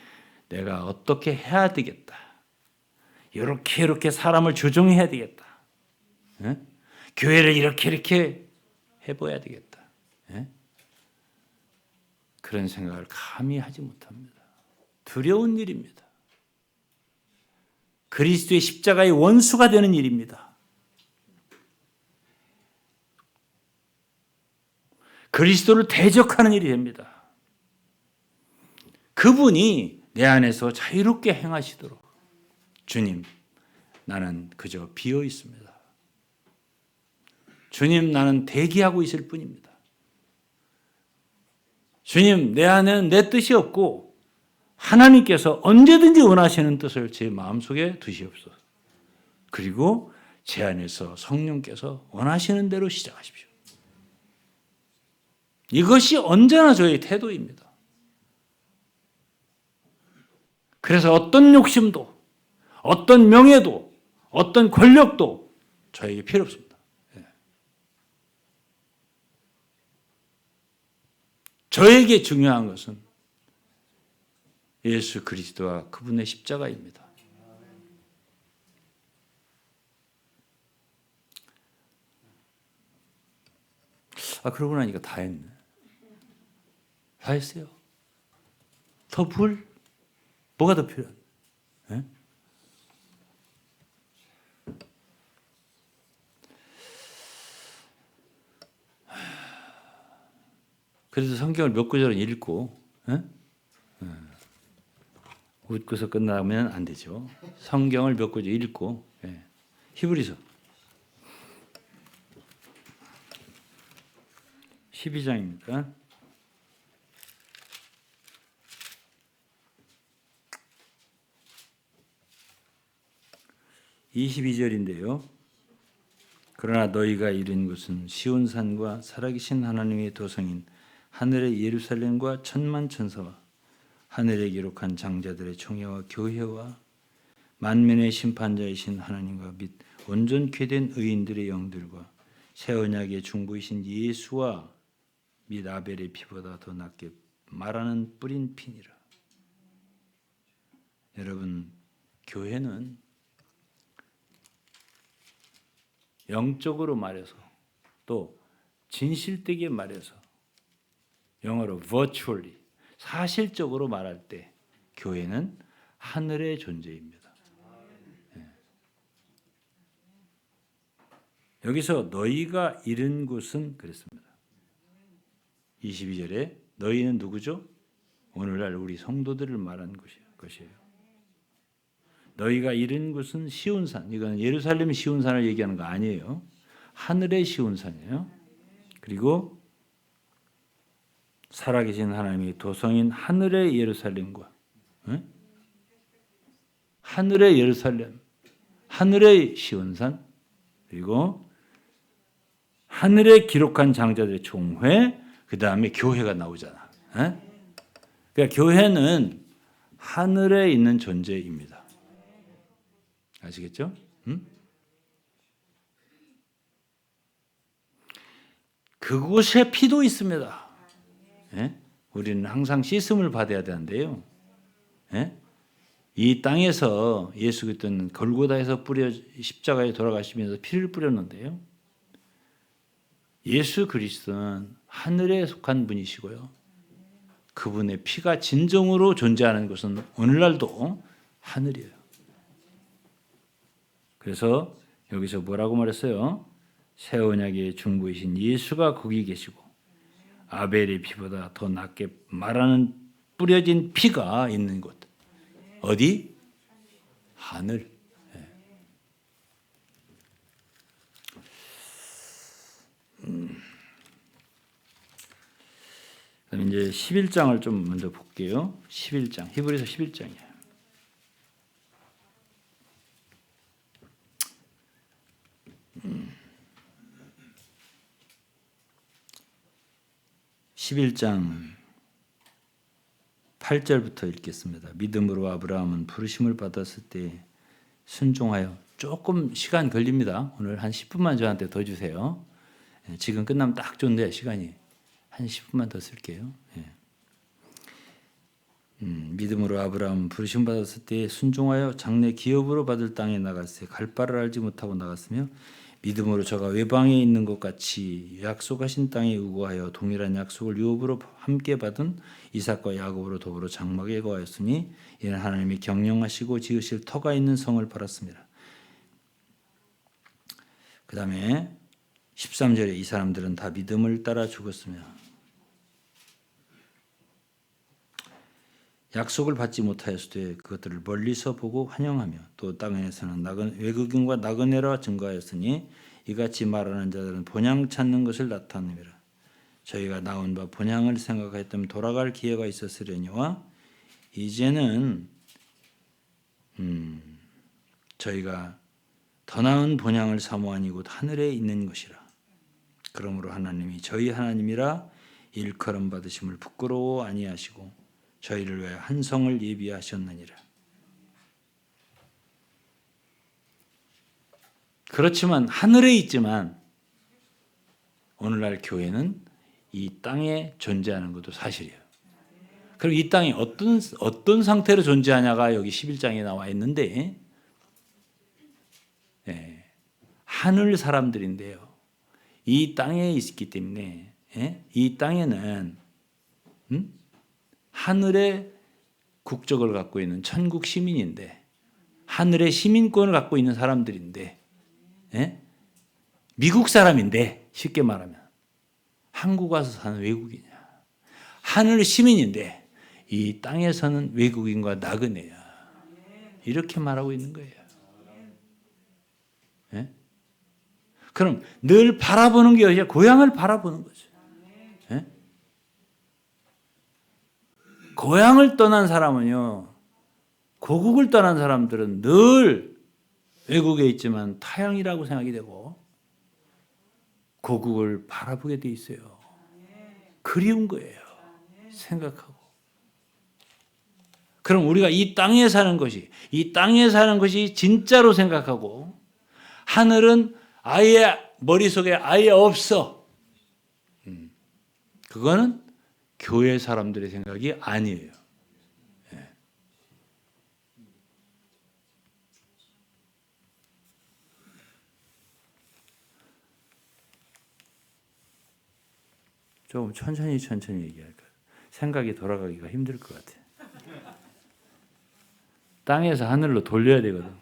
내가 어떻게 해야 되겠다, 이렇게 사람을 조종해야 되겠다, 교회를 이렇게 해봐야 되겠다, 그런 생각을 감히 하지 못합니다. 두려운 일입니다. 그리스도의 십자가의 원수가 되는 일입니다. 그리스도를 대적하는 일이 됩니다. 그분이 내 안에서 자유롭게 행하시도록, 주님, 나는 그저 비어 있습니다. 주님, 나는 대기하고 있을 뿐입니다. 주님, 내 안에는 내 뜻이 없고 하나님께서 언제든지 원하시는 뜻을 제 마음속에 두시옵소서. 그리고 제 안에서 성령께서 원하시는 대로 시작하십시오. 이것이 언제나 저의 태도입니다. 그래서 어떤 욕심도, 어떤 명예도, 어떤 권력도 저에게 필요 없습니다. 저에게 중요한 것은 예수 그리스도와 그분의 십자가입니다. 그러고 나니까 다 했네. 다 했어요. 더 불? 뭐가 더 필요한? 예? 그래서 성경을 몇 구절은 읽고, 예? 웃고서 끝나면 안 되죠. 성경을 몇 구절 읽고, 예. 히브리서 12장입니다. 22절인데요. 그러나 너희가 이른 곳은 시온 산과 살아계신 하나님의 도성인 하늘의 예루살렘과 천만 천사와 하늘에 기록한 장자들의 총회와 교회와 만민의 심판자이신 하나님과 및 온전케 된 의인들의 영들과 새 언약의 중보이신 예수와 및 아벨의 피보다 더 낫게 말하는 뿌린 피니라. 여러분, 교회는 영적으로 말해서 또 진실되게 말해서 영어로 virtually 사실적으로 말할 때 교회는 하늘의 존재입니다. 여기서 너희가 이른 곳은 그랬습니다. 22절에 너희는 누구죠? 오늘날 우리 성도들을 말한 것이에요. 너희가 이른 곳은 시온산, 이건 예루살렘 시온산을 얘기하는 거 아니에요. 하늘의 시온산이에요. 그리고 살아계신 하나님의 도성인 하늘의 예루살렘과 하늘의 예루살렘, 하늘의 시온산, 그리고 하늘에 기록한 장자들의 총회, 그 다음에 교회가 나오잖아. 그러니까 교회는 하늘에 있는 존재입니다. 아시겠죠? 그곳에 피도 있습니다. 우리는 항상 씻음을 받아야 되는데요. 이 땅에서 예수 그리스도는 골고다에서 십자가에 돌아가시면서 피를 뿌렸는데요. 예수 그리스도는 하늘에 속한 분이시고요. 그분의 피가 진정으로 존재하는 것은 오늘날도 하늘이에요. 그래서 여기서 뭐라고 말했어요? 새 언약의 중보이신 예수가 거기 계시고 아벨의 피보다 더 낫게 말하는 뿌려진 피가 있는 곳. 어디? 하늘. 그럼 이제 11장을 좀 먼저 볼게요. 11장. 히브리서 11장이에요. 11장 8절부터 읽겠습니다. 믿음으로 아브라함은 부르심을 받았을 때 순종하여, 조금 시간 걸립니다. 오늘 한 10분만 저한테 더 주세요. 지금 끝나면 딱 좋은데 시간이 한 10분만 더 쓸게요. 믿음으로 아브라함은 부르심 받았을 때 순종하여 장래 기업으로 받을 땅에 나갔으되 갈 바를 알지 못하고 나갔으며 믿음으로 저가 외방에 있는 것 같이 약속하신 땅에 우거하여 동일한 약속을 유업으로 함께 받은 이삭과 야곱으로 더불어 장막에 거하였으니 이는 하나님이 경영하시고 지으실 터가 있는 성을 팔았습니다. 그 다음에 13절에 이 사람들은 다 믿음을 따라 죽었으며 약속을 받지 못하였으되 그것들을 멀리서 보고 환영하며 또 땅에서는 외국인과 나그네라 증거하였으니 이같이 말하는 자들은 본향 찾는 것을 나타내라. 저희가 나온 바 본향을 생각하였다면 돌아갈 기회가 있었으려니와 이제는 저희가 더 나은 본향을 사모하니 곧 하늘에 있는 것이라. 그러므로 하나님이 저희 하나님이라 일컬음 받으심을 부끄러워 아니하시고 저희를 위해 한 성을 예비하셨느니라. 그렇지만 하늘에 있지만 오늘날 교회는 이 땅에 존재하는 것도 사실이에요. 그럼 이 땅이 어떤 상태로 존재하냐가 여기 11장에 나와 있는데, 예, 하늘 사람들인데요. 이 땅에 있기 때문에, 예, 이 땅에는 하늘의 국적을 갖고 있는 천국 시민인데, 하늘의 시민권을 갖고 있는 사람들인데, 예? 미국 사람인데, 쉽게 말하면 한국 와서 사는 외국인이야. 하늘 시민인데 이 땅에서는 외국인과 나그네야. 이렇게 말하고 있는 거예요. 예? 그럼 늘 바라보는 게 아니라 고향을 바라보는 거죠. 예? 고향을 떠난 사람은요, 고국을 떠난 사람들은 늘 외국에 있지만 타향이라고 생각이 되고 고국을 바라보게 돼 있어요. 그리운 거예요. 생각하고. 그럼 우리가 이 땅에 사는 것이 진짜로 생각하고, 하늘은 아예 머릿속에 아예 없어. 그거는 교회 사람들의 생각이 아니에요. 예. 조금 천천히 얘기할까요? 생각이 돌아가기가 힘들 것 같아요. 땅에서 하늘로 돌려야 되거든.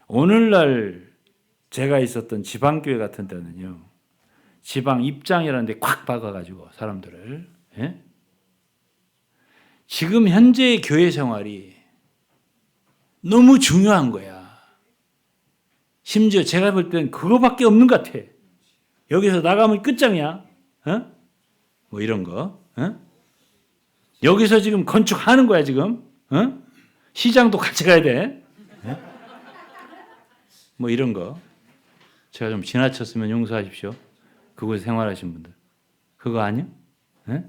오늘날 제가 있었던 지방교회 같은 데는요, 지방 입장이라는 데 콱 박아가지고 사람들을, 예? 지금 현재의 교회 생활이 너무 중요한 거야. 심지어 제가 볼 땐 그거밖에 없는 것 같아. 여기서 나가면 끝장이야. 어? 뭐 이런 거. 어? 여기서 지금 건축하는 거야 지금. 어? 시장도 같이 가야 돼. 어? 뭐 이런 거. 제가 좀 지나쳤으면 용서하십시오. 그곳에 생활하신 분들. 그거 아니야? 예?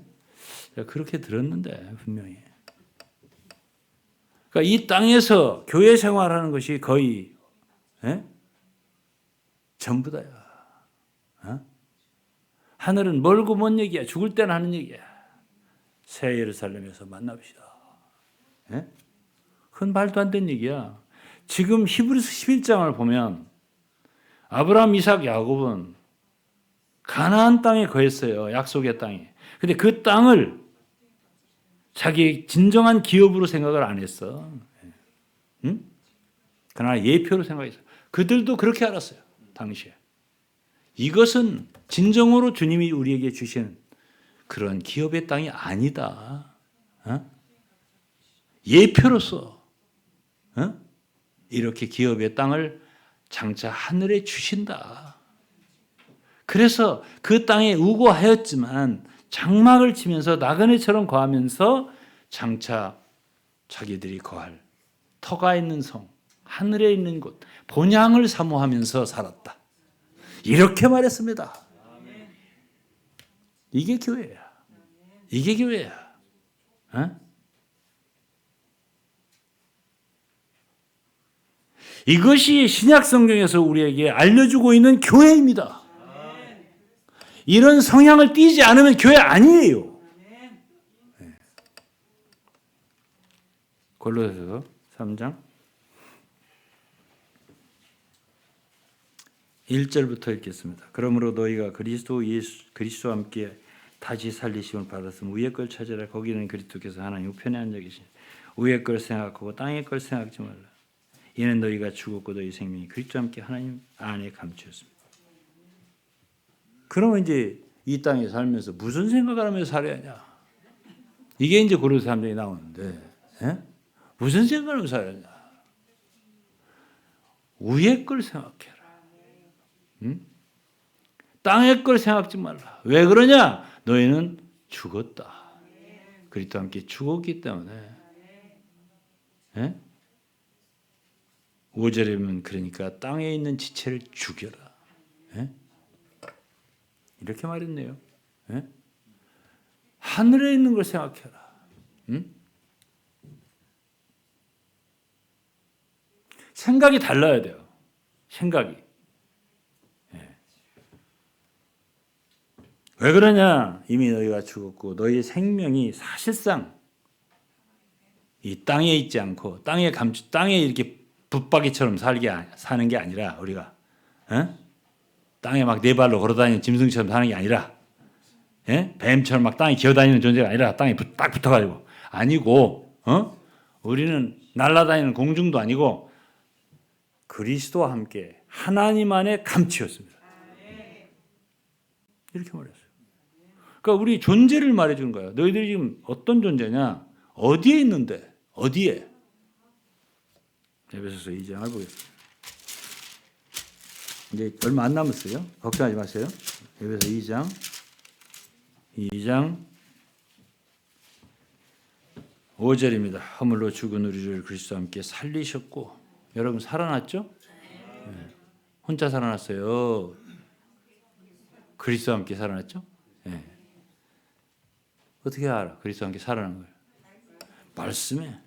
그렇게 들었는데 분명히. 그러니까 이 땅에서 교회 생활하는 것이 거의, 예? 전부 다야. 어? 하늘은 멀고 먼 얘기야. 죽을 때는 하는 얘기야. 새 예루살렘에서 만납시다. 예? 그건 말도 안 되는 얘기야. 지금 히브리서 11장을 보면 아브라함, 이삭, 야곱은 가나안 땅에 거했어요. 약속의 땅에. 근데 그 땅을 자기의 진정한 기업으로 생각을 안 했어. 응? 그러나 예표로 생각했어요. 그들도 그렇게 알았어요. 당시에. 이것은 진정으로 주님이 우리에게 주신 그런 기업의 땅이 아니다. 어? 예표로서 이렇게 기업의 땅을 장차 하늘에 주신다. 그래서 그 땅에 우고하였지만 장막을 치면서 나그네처럼 거하면서 장차 자기들이 거할 터가 있는 성, 하늘에 있는 곳, 본향을 사모하면서 살았다. 이렇게 말했습니다. 이게 교회야. 이게 교회야. 어? 이것이 신약 성경에서 우리에게 알려주고 있는 교회입니다. 이런 성향을 띠지 않으면 교회 아니에요. 네. 골로새서 3장 1절부터 읽겠습니다. 그러므로 너희가 그리스도와 함께 다시 살리심을 받았으면 위의 걸 찾으라. 거기는 그리스도께서 하나님 우편에 앉아 계시니 위의 걸 생각하고 땅의 걸 생각지 말라. 이는 너희가 죽었고 너희 생명이 그리스도와 함께 하나님 안에 감추었습니다. 그러면 이제 이 땅에 살면서 무슨 생각을 하면서 살아야 하냐? 이게 이제 고린도서 3장에 나오는데, 예? 무슨 생각을 하면서 살아야 하냐? 위의 걸 생각해라. 응? 땅의 걸 생각지 말라. 왜 그러냐? 너희는 죽었다. 그리스도와 함께 죽었기 때문에. 예? 5절에 보면 그러니까 땅에 있는 지체를 죽여라. 예? 이렇게 말했네요. 예? 하늘에 있는 걸 생각해라. 응? 생각이 달라야 돼요. 생각이. 왜 그러냐? 이미 너희가 죽었고 너희의 생명이 사실상 이 땅에 있지 않고 땅에 이렇게 붙박이처럼 사는 게 아니라 우리가 땅에 막 네 발로 걸어다니는 짐승처럼 사는 게 아니라 뱀처럼 막 땅에 기어다니는 존재가 아니라 땅에 딱 붙어가지고 아니고 우리는 날아다니는 공중도 아니고 그리스도와 함께 하나님 안에 감추었습니다. 이렇게 말했어요. 그러니까 우리 존재를 말해주는 거예요. 너희들이 지금 어떤 존재냐? 어디에 있는데? 어디에? 에베소서 2장을 보겠습니다. 이제 얼마 안 남았어요. 걱정하지 마세요. 에베소 2장 5절입니다. 허물로 죽은 우리를 그리스도와 함께 살리셨고, 여러분 살아났죠? 네. 혼자 살아났어요. 그리스도와 함께 살아났죠? 네. 어떻게 알아? 그리스도와 함께 살아난 걸. 말씀에.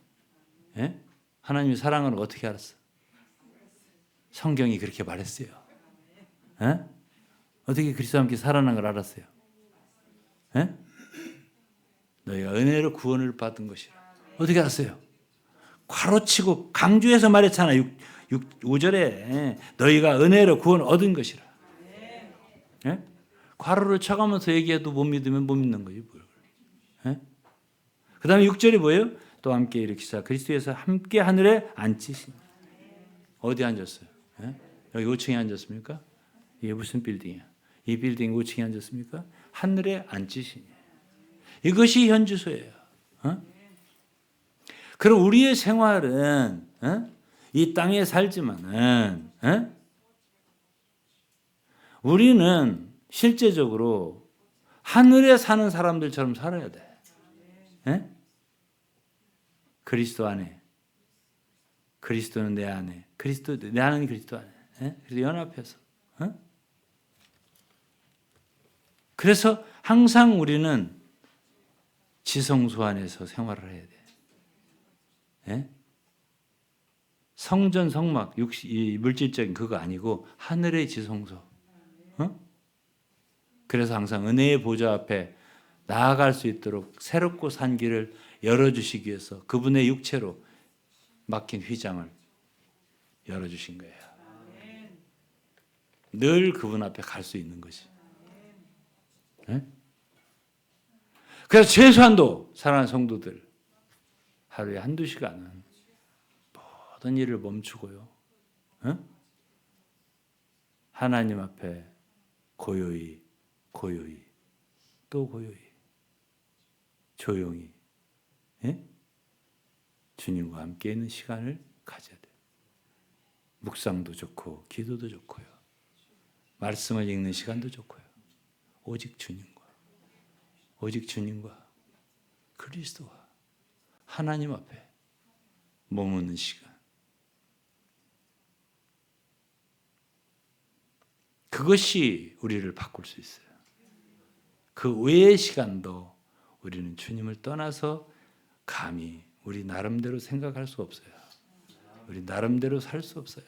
네? 하나님의 사랑을 어떻게 알았어? 성경이 그렇게 말했어요. 네? 어떻게 그리스도와 함께 살아난 걸 알았어요? 네? 너희가 은혜로 구원을 받은 것이라. 어떻게 알았어요? 괄호치고 강조해서 말했잖아. 5절에 너희가 은혜로 구원 얻은 것이라. 네? 괄호를 쳐가면서 얘기해도 못 믿으면 못 믿는 거지. 네? 그 다음에 6절이 뭐예요? 또 함께 일으키사 그리스도에서 함께 하늘에 앉히신. 어디 앉았어요? 네? 여기 5층에 앉았습니까? 이게 무슨 빌딩이야? 이 빌딩 5층에 앉았습니까? 하늘에 앉히신. 이것이 현주소예요. 그럼 우리의 생활은 이 땅에 살지만은 우리는 실제적으로 하늘에 사는 사람들처럼 살아야 돼. 그리스도 안에. 그리스도는 내 안에. 내 안은 그리스도 안에. 그래서 연합해서. 그래서 항상 우리는 지성소 안에서 생활을 해야 돼. 성전, 성막, 이 물질적인 그거 아니고 하늘의 지성소. 그래서 항상 은혜의 보좌 앞에 나아갈 수 있도록 새롭고 산 길을 열어주시기 위해서 그분의 육체로 막힌 휘장을 열어주신 거예요. 늘 그분 앞에 갈 수 있는 것이. 그래서 최소한도 사랑하는 성도들 하루에 한두 시간은 모든 일을 멈추고요. 하나님 앞에 고요히 또 고요히 조용히 주님과 함께 있는 시간을 가져야 돼요. 묵상도 좋고 기도도 좋고요. 말씀을 읽는 시간도 좋고요. 오직 주님과 그리스도와 하나님 앞에 머무는 시간. 그것이 우리를 바꿀 수 있어요. 그 외의 시간도 우리는 주님을 떠나서 감히 우리 나름대로 생각할 수 없어요. 우리 나름대로 살 수 없어요.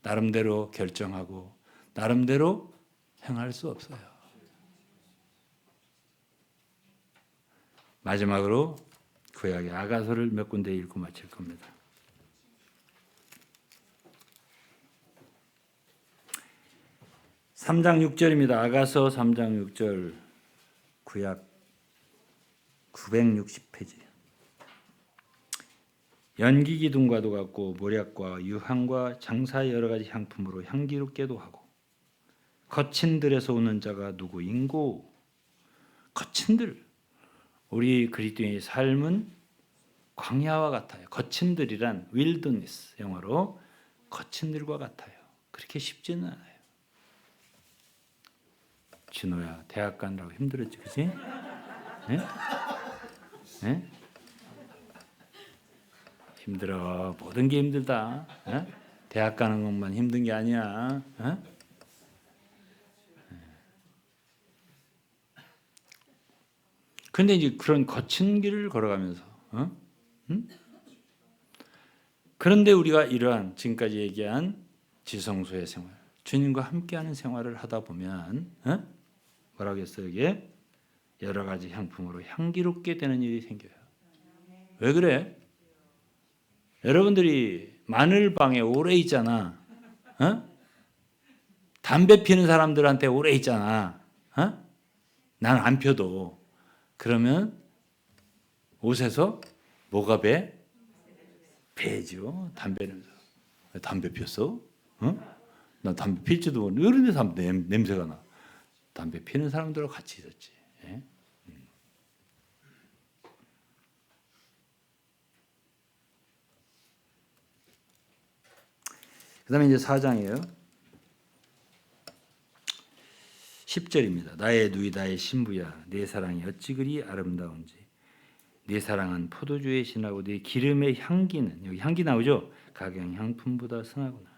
나름대로 결정하고 나름대로 행할 수 없어요. 마지막으로 구약의 아가서를 몇 군데 읽고 마칠 겁니다. (3장 6절입니다) 아가서 3장 6절 구약 960페이지. 연기 기둥과도 같고 모략과 유향과 장사의 여러 가지 향품으로 향기롭게도 하고 거친 들에서 오는 자가 누구인고. 거친 들, 우리 그리스도인의 삶은 광야와 같아요. 거친 들이란 wilderness, 영어로 거친 들과 같아요. 그렇게 쉽지는 않아요. 진호야, 대학 가느라고 힘들었지, 그치? 네? 네? 힘들어. 모든 게 힘들다. 네? 대학 가는 것만 힘든 게 아니야. 네? 그런데 이제 그런 거친 길을 걸어가면서, 그런데 우리가 이러한 지금까지 얘기한 지성소의 생활, 주님과 함께하는 생활을 하다 보면 뭐라고 했어요? 이게 여러 가지 향품으로 향기롭게 되는 일이 생겨요. 왜 그래? 여러분들이 마늘방에 오래 있잖아. 어? 담배 피는 사람들한테 오래 있잖아. 어? 난 안 펴도. 그러면 옷에서 뭐가 배? 배죠. 담배는. 담배 피웠어? 어? 나 담배 필지도 모르는데 왜 그런데 담배 냄새가 나? 담배 피는 사람들하고 같이 있었지. 예? 그 다음에 이제 4장이에요. 10절입니다. 나의 누이 나의 신부야 내 사랑이 어찌 그리 아름다운지 내 사랑은 포도주의 신하고 내 기름의 향기는 여기 향기 나오죠? 각양 향품보다 선하구나.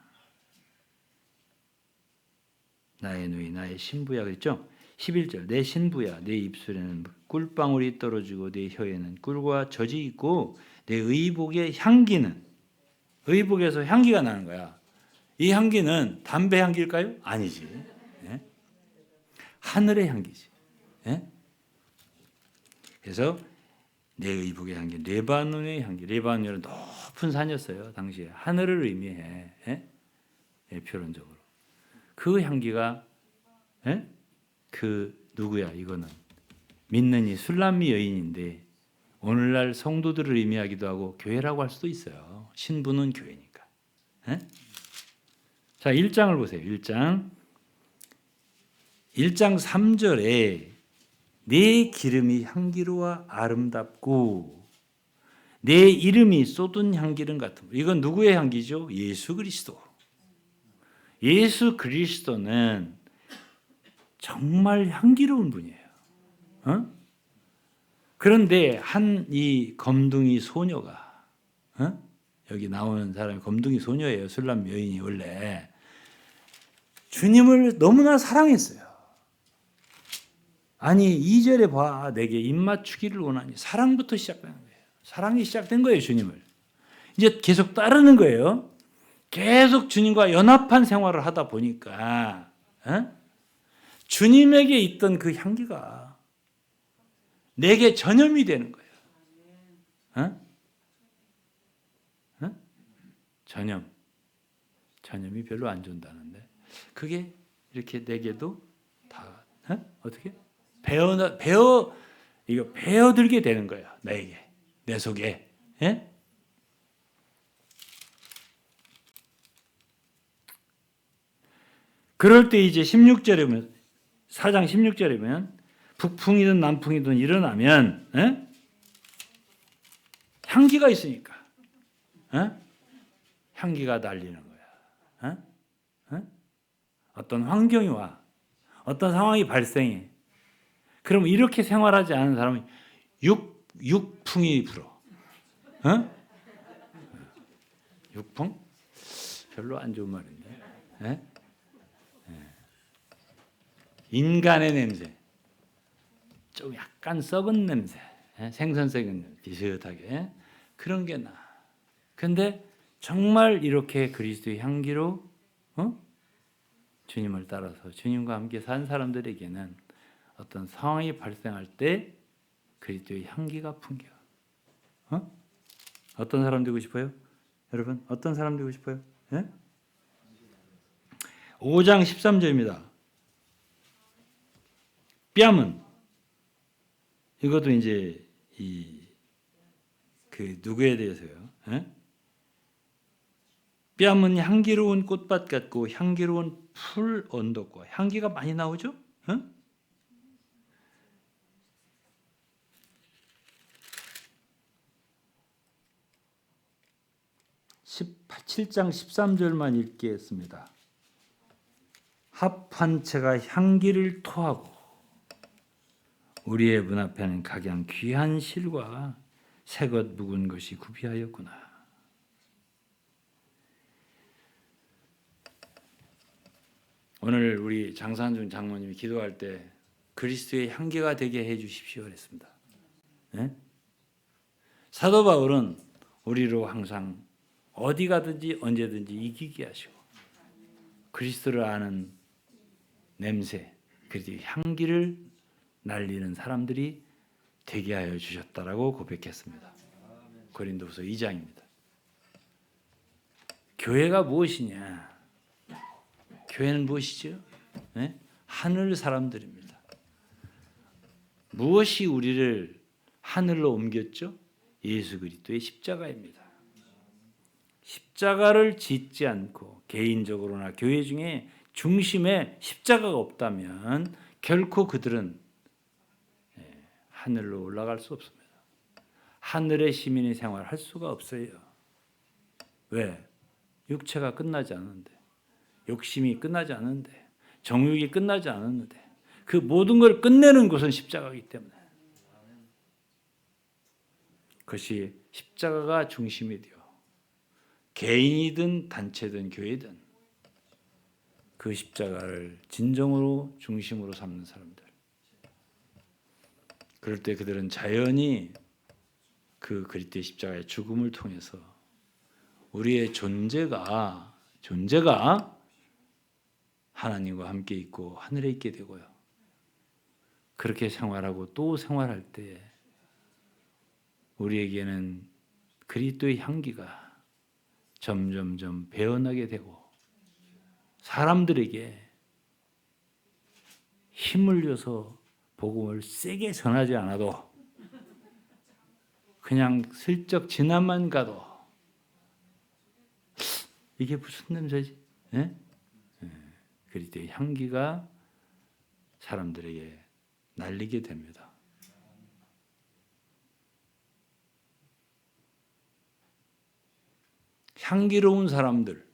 나의 누이 나의 신부야 그랬죠? 11절 내 신부야 내 입술에는 꿀방울이 떨어지고 내 혀에는 꿀과 젖이 있고 내 의복의 향기는 의복에서 향기가 나는 거야. 이 향기는 담배 향기일까요? 아니지. 예? 하늘의 향기지. 예? 그래서 내 의복의 향기, 레바논의 향기. 레바논은 높은 산이었어요. 당시에 하늘을 의미해. 예? 예, 표현적으로. 그 향기가 예? 그 누구야? 이거는 믿는 이 술람미 여인인데 오늘날 성도들을 의미하기도 하고 교회라고 할 수도 있어요. 신부는 교회니까. 예? 자, 1장을 보세요. 1장 3절에 내 기름이 향기로워 아름답고 내 이름이 쏟은 향기름 같은 거. 이건 누구의 향기죠? 예수 그리스도. 예수 그리스도는 정말 향기로운 분이에요. 어? 그런데 한 이 검둥이 소녀가 여기 나오는 사람이 검둥이 소녀예요. 술람 여인이 원래 주님을 너무나 사랑했어요. 아니 2절에 봐 내게 입맞추기를 원하니 사랑부터 시작되는 거예요. 사랑이 시작된 거예요. 주님을 이제 계속 따르는 거예요. 계속 주님과 연합한 생활을 하다 보니까 주님에게 있던 그 향기가 내게 전염이 되는 거예요. 전염이 별로 안 좋다는데 그게 이렇게 내게도 다 어떻게 이거 배어들게 되는 거예요. 나에게 내 속에. 예? 그럴 때 이제 16절에 보면 4장 16절에 보면 북풍이든 남풍이든 일어나면 향기가 있으니까 향기가 날리는 거야. 어떤 환경이 와. 어떤 상황이 발생해. 그럼 이렇게 생활하지 않은 사람은 육풍이 불어. 육풍? 별로 안 좋은 말인데. 인간의 냄새. 좀 약간 썩은 냄새. 생선 썩은 냄새. 비슷하게. 그런 게 나. 근데 정말 이렇게 그리스도의 향기로 주님을 따라서 주님과 함께 산 사람들에게는 어떤 상황이 발생할 때 그리스도의 향기가 풍겨. 어떤 사람 되고 싶어요? 여러분 어떤 사람 되고 싶어요? 5장 13절입니다. 뺨은 이것도 이제 그 누구에 대해서요? 뺨은 향기로운 꽃밭 같고 향기로운 풀 언덕과 향기가 많이 나오죠? 7장 13절만 읽겠습니다. 합한 채가 향기를 토하고 우리의 문 앞에는 각양 귀한 실과 새것 묵은 것이 구비하였구나. 오늘 우리 장산준 장모님이 기도할 때 그리스도의 향기가 되게 해 주십시오 그랬습니다. 네? 사도 바울은 우리로 항상 어디 가든지 언제든지 이기게 하시고 그리스도를 아는 냄새, 그래서 향기를 날리는 사람들이 되게 하여 주셨다라고 고백했습니다. 고린도후서 2장입니다. 교회가 무엇이냐? 교회는 무엇이죠? 네? 하늘 사람들입니다. 무엇이 우리를 하늘로 옮겼죠? 예수 그리스도의 십자가입니다. 십자가를 짓지 않고 개인적으로나 교회 중에 중심에 십자가가 없다면 결코 그들은 하늘로 올라갈 수 없습니다. 하늘의 시민의 생활을 할 수가 없어요. 왜? 육체가 끝나지 않는데, 욕심이 끝나지 않는데, 정욕이 끝나지 않았는데, 그 모든 걸 끝내는 것은 십자가이기 때문에 그것이 십자가가 중심이 되어 개인이든 단체든 교회든 그 십자가를 진정으로 중심으로 삼는 사람들, 그럴 때 그들은 자연히 그 그리스도의 십자가의 죽음을 통해서 우리의 존재가 하나님과 함께 있고 하늘에 있게 되고요. 그렇게 생활하고 또 생활할 때 우리에게는 그리스도의 향기가 점점점 배어나게 되고 사람들에게 힘을 줘서 복음을 세게 전하지 않아도 그냥 슬쩍 지나만 가도 이게 무슨 냄새지? 네? 그리스도의 향기가 사람들에게 날리게 됩니다. 향기로운 사람들,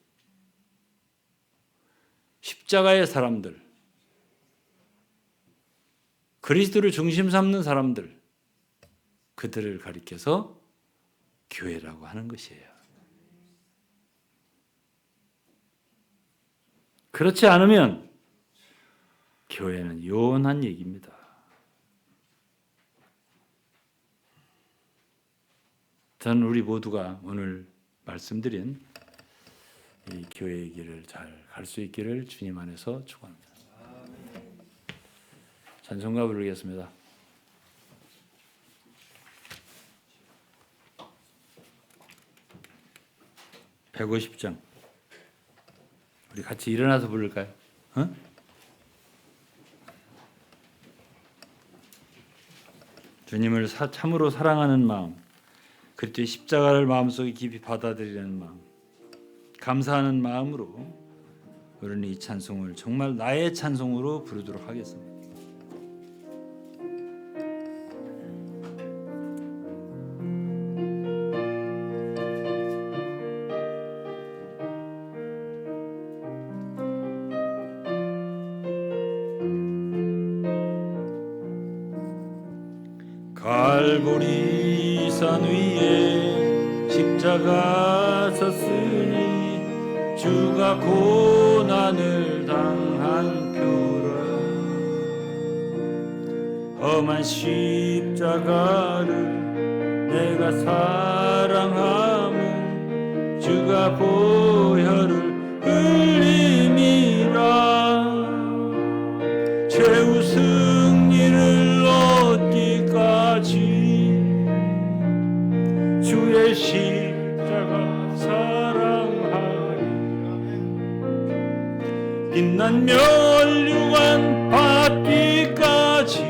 십자가의 사람들, 그리스도를 중심 삼는 사람들, 그들을 가리켜서 교회라고 하는 것이에요. 그렇지 않으면 교회는 요원한 얘기입니다. 저는 우리 모두가 오늘 말씀드린 이 교회의 길을 잘 갈 수 있기를 주님 안에서 축원합니다. 찬송가 부르겠습니다. 150장. 우리 같이 일어나서 부를까요? 주님을 참으로 사랑하는 마음, 그리스도의 십자가를 마음속에 깊이 받아들이는 마음, 감사하는 마음으로 우리는 이 찬송을 정말 나의 찬송으로 부르도록 하겠습니다. 갈보리산 위에 십자가 섰으니 주가 고난을 당한 표라. 험한 십자가를 내가 사랑함은 주가 보혈을 흘림이라. 최후 승리를 얻기까지 주의 십자가 사랑하리. 빛난 면류관 받기까지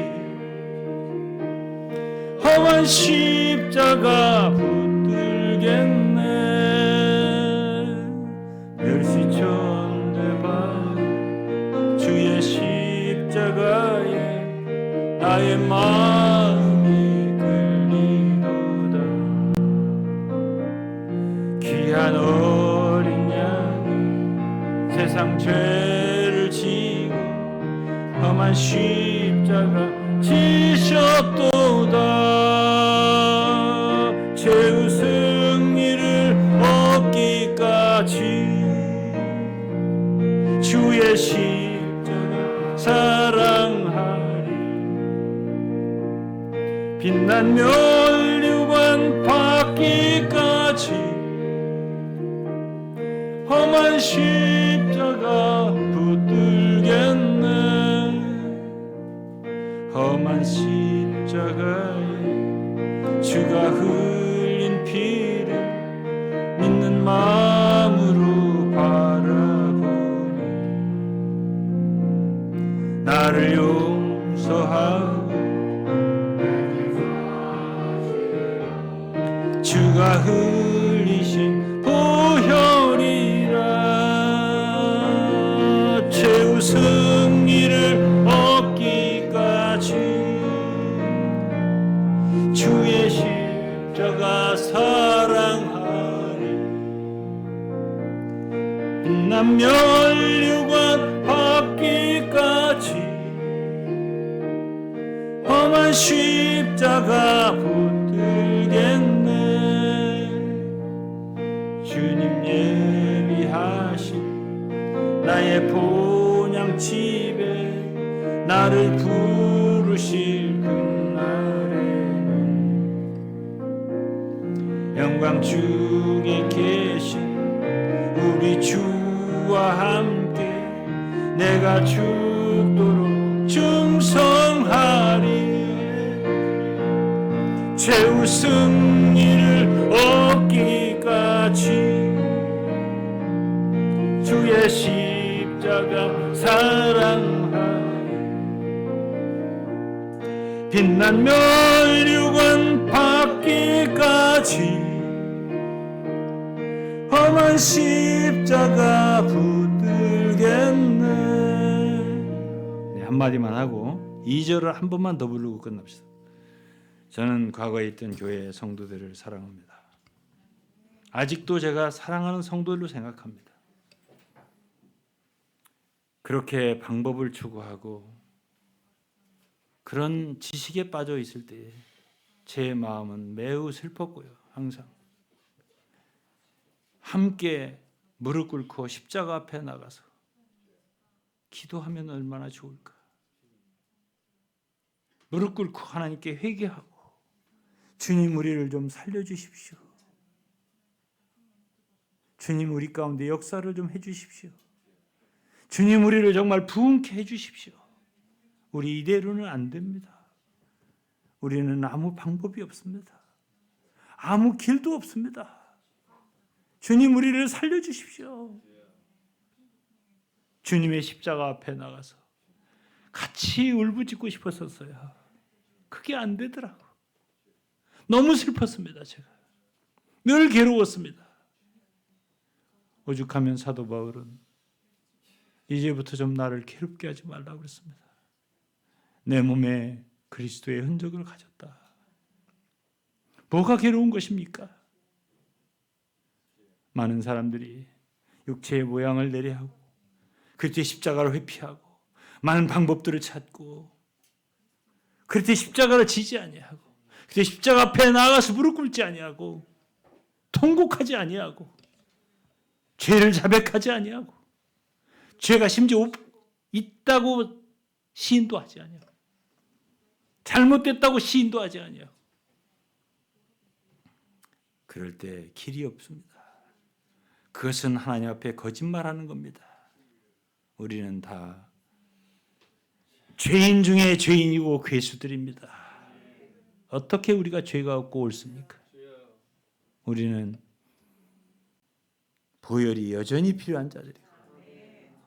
험한 십자가 붙들겠네. 멸시천대받은 주의 십자가에 나의 마음이 끌리도다. 귀한 어린 양이 세상 죄를 지고 험한 십자가 지셨도다. 최후 승리를 얻기까지 주의 십자가 사랑하리. 빛난 면류관 받기까지 험한 십자가 붙들겠네. 십자가에 주가 흘린 피를 믿는 마음으로 바라보니 나를 용서하고 주가 흘리신 보혈이라 최후 승리를 얻기까지 주의 십자가 사랑하리 빛난 면류관 받기까지 험한 십자가 붙들겠네 주님 예비하신 나의 본향 집에 나를 부르실 그날에는 영광 중에 계신 우리 주와 함께 내가 죽도록 충성하리 최후 승리를 얻기까지 주의 십자가 사랑하리 빛난 면류관 받기까지 험한 십자가 붙들겠네. 네, 한마디만 하고 2절을 한 번만 더 부르고 끝납시다. 저는 과거에 있던 교회 성도들을 사랑합니다. 아직도 제가 사랑하는 성도들로 생각합니다. 그렇게 방법을 추구하고 그런 지식에 빠져 있을 때 제 마음은 매우 슬펐고요. 항상 함께 무릎 꿇고 십자가 앞에 나가서 기도하면 얼마나 좋을까. 무릎 꿇고 하나님께 회개하고 주님 우리를 좀 살려주십시오. 주님 우리 가운데 역사를 좀 해주십시오. 주님 우리를 정말 부흥케 해주십시오. 우리 이대로는 안 됩니다. 우리는 아무 방법이 없습니다. 아무 길도 없습니다. 주님 우리를 살려주십시오. 주님의 십자가 앞에 나가서 같이 울부짖고 싶었었어요. 그게 안 되더라고. 너무 슬펐습니다. 제가 늘 괴로웠습니다. 오죽하면 사도 바울은 이제부터 좀 나를 괴롭게 하지 말라고 그랬습니다. 내 몸에 그리스도의 흔적을 가졌다. 뭐가 괴로운 것입니까? 많은 사람들이 육체의 모양을 내려하고 그리스도의 십자가를 회피하고 많은 방법들을 찾고 그리스도의 십자가를 지지 아니하고 그리스도의 십자가 앞에 나가서 무릎 꿇지 아니하고 통곡하지 아니하고 죄를 자백하지 아니하고 죄가 심지어 있다고 시인도 하지 아니하고 잘못됐다고 시인도 하지 아니하고 그럴 때 길이 없습니다. 그것은 하나님 앞에 거짓말하는 겁니다. 우리는 다 죄인 중에 죄인이고 괴수들입니다. 어떻게 우리가 죄가 없고 옳습니까? 우리는 보혈이 여전히 필요한 자들이고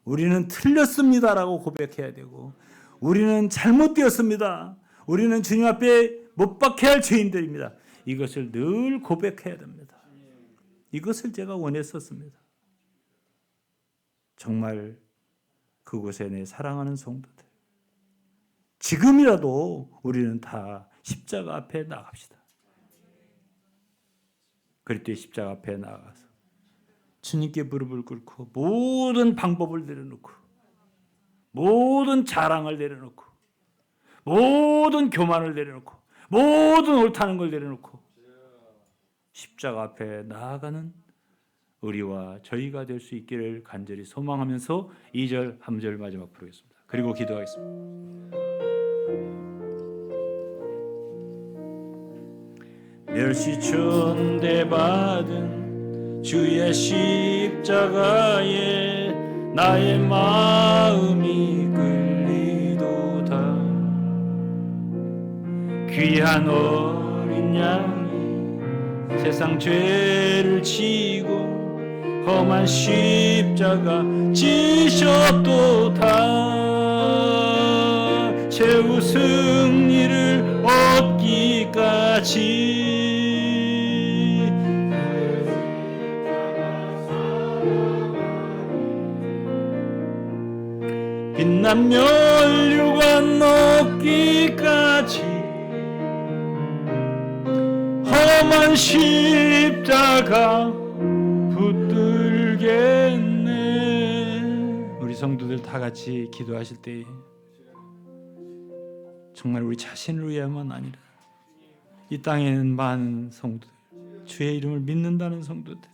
우리는 틀렸습니다라고 고백해야 되고 우리는 잘못되었습니다. 우리는 주님 앞에 못 박혀야 할 죄인들입니다. 이것을 늘 고백해야 됩니다. 이것을 제가 원했었습니다. 정말 그곳에 내 사랑하는 성도들 지금이라도 우리는 다 십자가 앞에 나갑시다. 그리스도의 십자가 앞에 나가서 주님께 무릎을 꿇고 모든 방법을 내려놓고 모든 자랑을 내려놓고 모든 교만을 내려놓고 모든 옳다는 걸 내려놓고 십자가 앞에 나아가는 우리와 저희가 될 수 있기를 간절히 소망하면서 2절, 3절 마지막 부르겠습니다. 그리고 기도하겠습니다. 멸시천대 받은 주의 십자가에 나의 마음이 끌리도다. 귀한 어린 양이 세상 죄를 지고 험한 십자가 지셨도다. 최후 승리를 얻기까지 빛난 멸류관 얻기까지 험한 십자가 붙들겠네. 우리 성도들 다 같이 기도하실 때 정말 우리 자신을 위해만 아니라 이 땅에 있는 많은 성도들, 주의 이름을 믿는다는 성도들,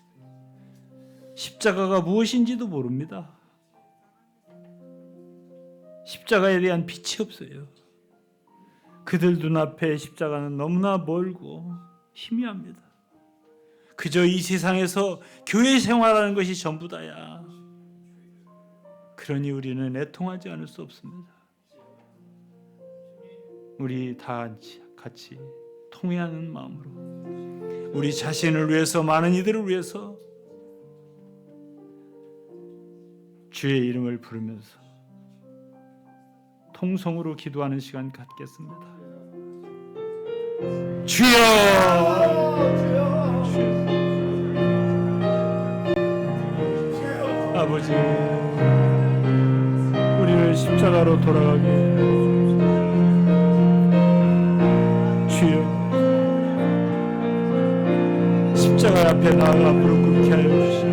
십자가가 무엇인지도 모릅니다. 십자가에 대한 빛이 없어요. 그들 눈앞에 십자가는 너무나 멀고 희미합니다. 그저 이 세상에서 교회 생활하는 것이 전부다야. 그러니 우리는 애통하지 않을 수 없습니다. 우리 다 같이 통회하는 마음으로 우리 자신을 위해서, 많은 이들을 위해서 주의 이름을 부르면서 통성으로 기도하는 시간 갖겠습니다. 주여, 아버지, 우리를 십자가로 돌아가게 주여, 십자가 앞에 나아가 무릎 꿇게 하여 주시옵소서.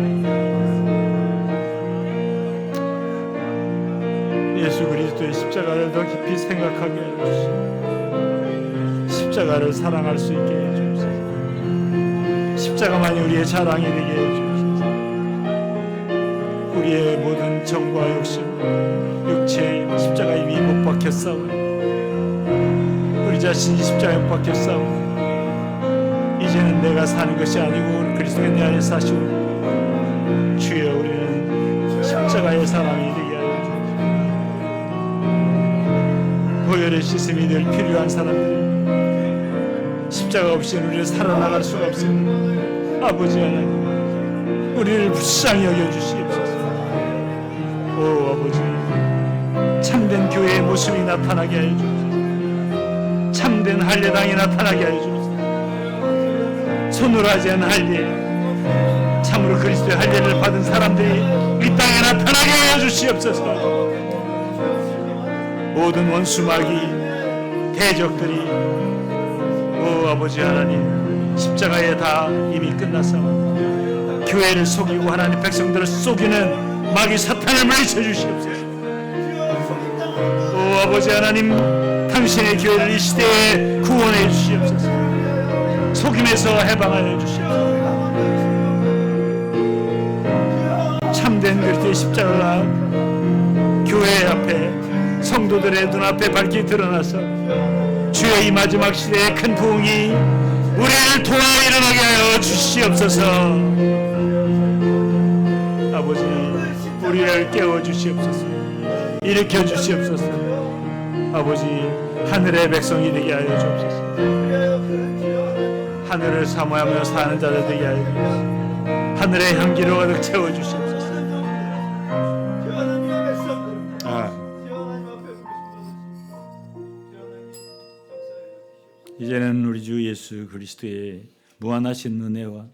예수 그리스도의 십자가를 더 깊이 생각하게 해주시고 십자가를 사랑할 수 있게 해주시옵소서. 십자가만이 우리의 자랑이 되게 해주시옵소서. 우리의 모든 정과 욕심, 육체 십자가에 이미 못 박혀 싸우니 우리 자신이 십자가에 못 박혀 싸우니 이제는 내가 사는 것이 아니고 그리스도가 내 안에 사시오. 주여, 우리는 십자가의 사람이 되게 보혈의 씻음이 늘 필요한 사람들이 십자가 없이는 우리를 살아나갈 수가 없습니다. 아버지 하나님, 우리를 불쌍히 여겨주시옵소서. 오 아버지, 참된 교회의 모습이 나타나게 하여 주옵소서. 참된 할례당이 나타나게 하여 주옵소서. 손으로 하지 않은 할례, 참으로 그리스도의 할례를 받은 사람들이 이 땅에 나타나게 하여 주시옵소서. 모든 원수 마귀 대적들이 오 아버지 하나님, 십자가에 다 이미 끝났사오니 교회를 속이고 하나님 백성들을 속이는 마귀 사탄을 물리쳐 주시옵소서. 오 아버지 하나님, 당신의 교회를 이 시대에 구원해 주시옵소서. 속임에서 해방하여 주시옵소서. 참된 그리스도의 십자가가 교회 앞에 성도들의 눈앞에 밝히 드러나서 주의 이 마지막 시대의 큰 부흥이 우리를 도와 일어나게 하여 주시옵소서. 아버지, 우리를 깨워 주시옵소서. 일으켜 주시옵소서. 아버지, 하늘의 백성이 되게 하여 주옵소서. 하늘을 사모하며 사는 자들 되게 하여 주옵소서. 하늘의 향기로 가득 채워 주시옵소서. 이제는 우리 주 예수 그리스도의 무한하신 은혜와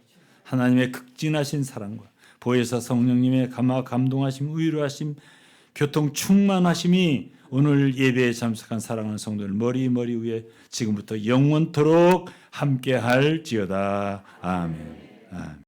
하나님의 극진하신 사랑과 보혜사 성령님의 감동하심, 의로하심, 교통 충만하심이 오늘 예배에 참석한 사랑하는 성도들 머리 위에 지금부터 영원토록 함께할지어다. 아멘. 아멘.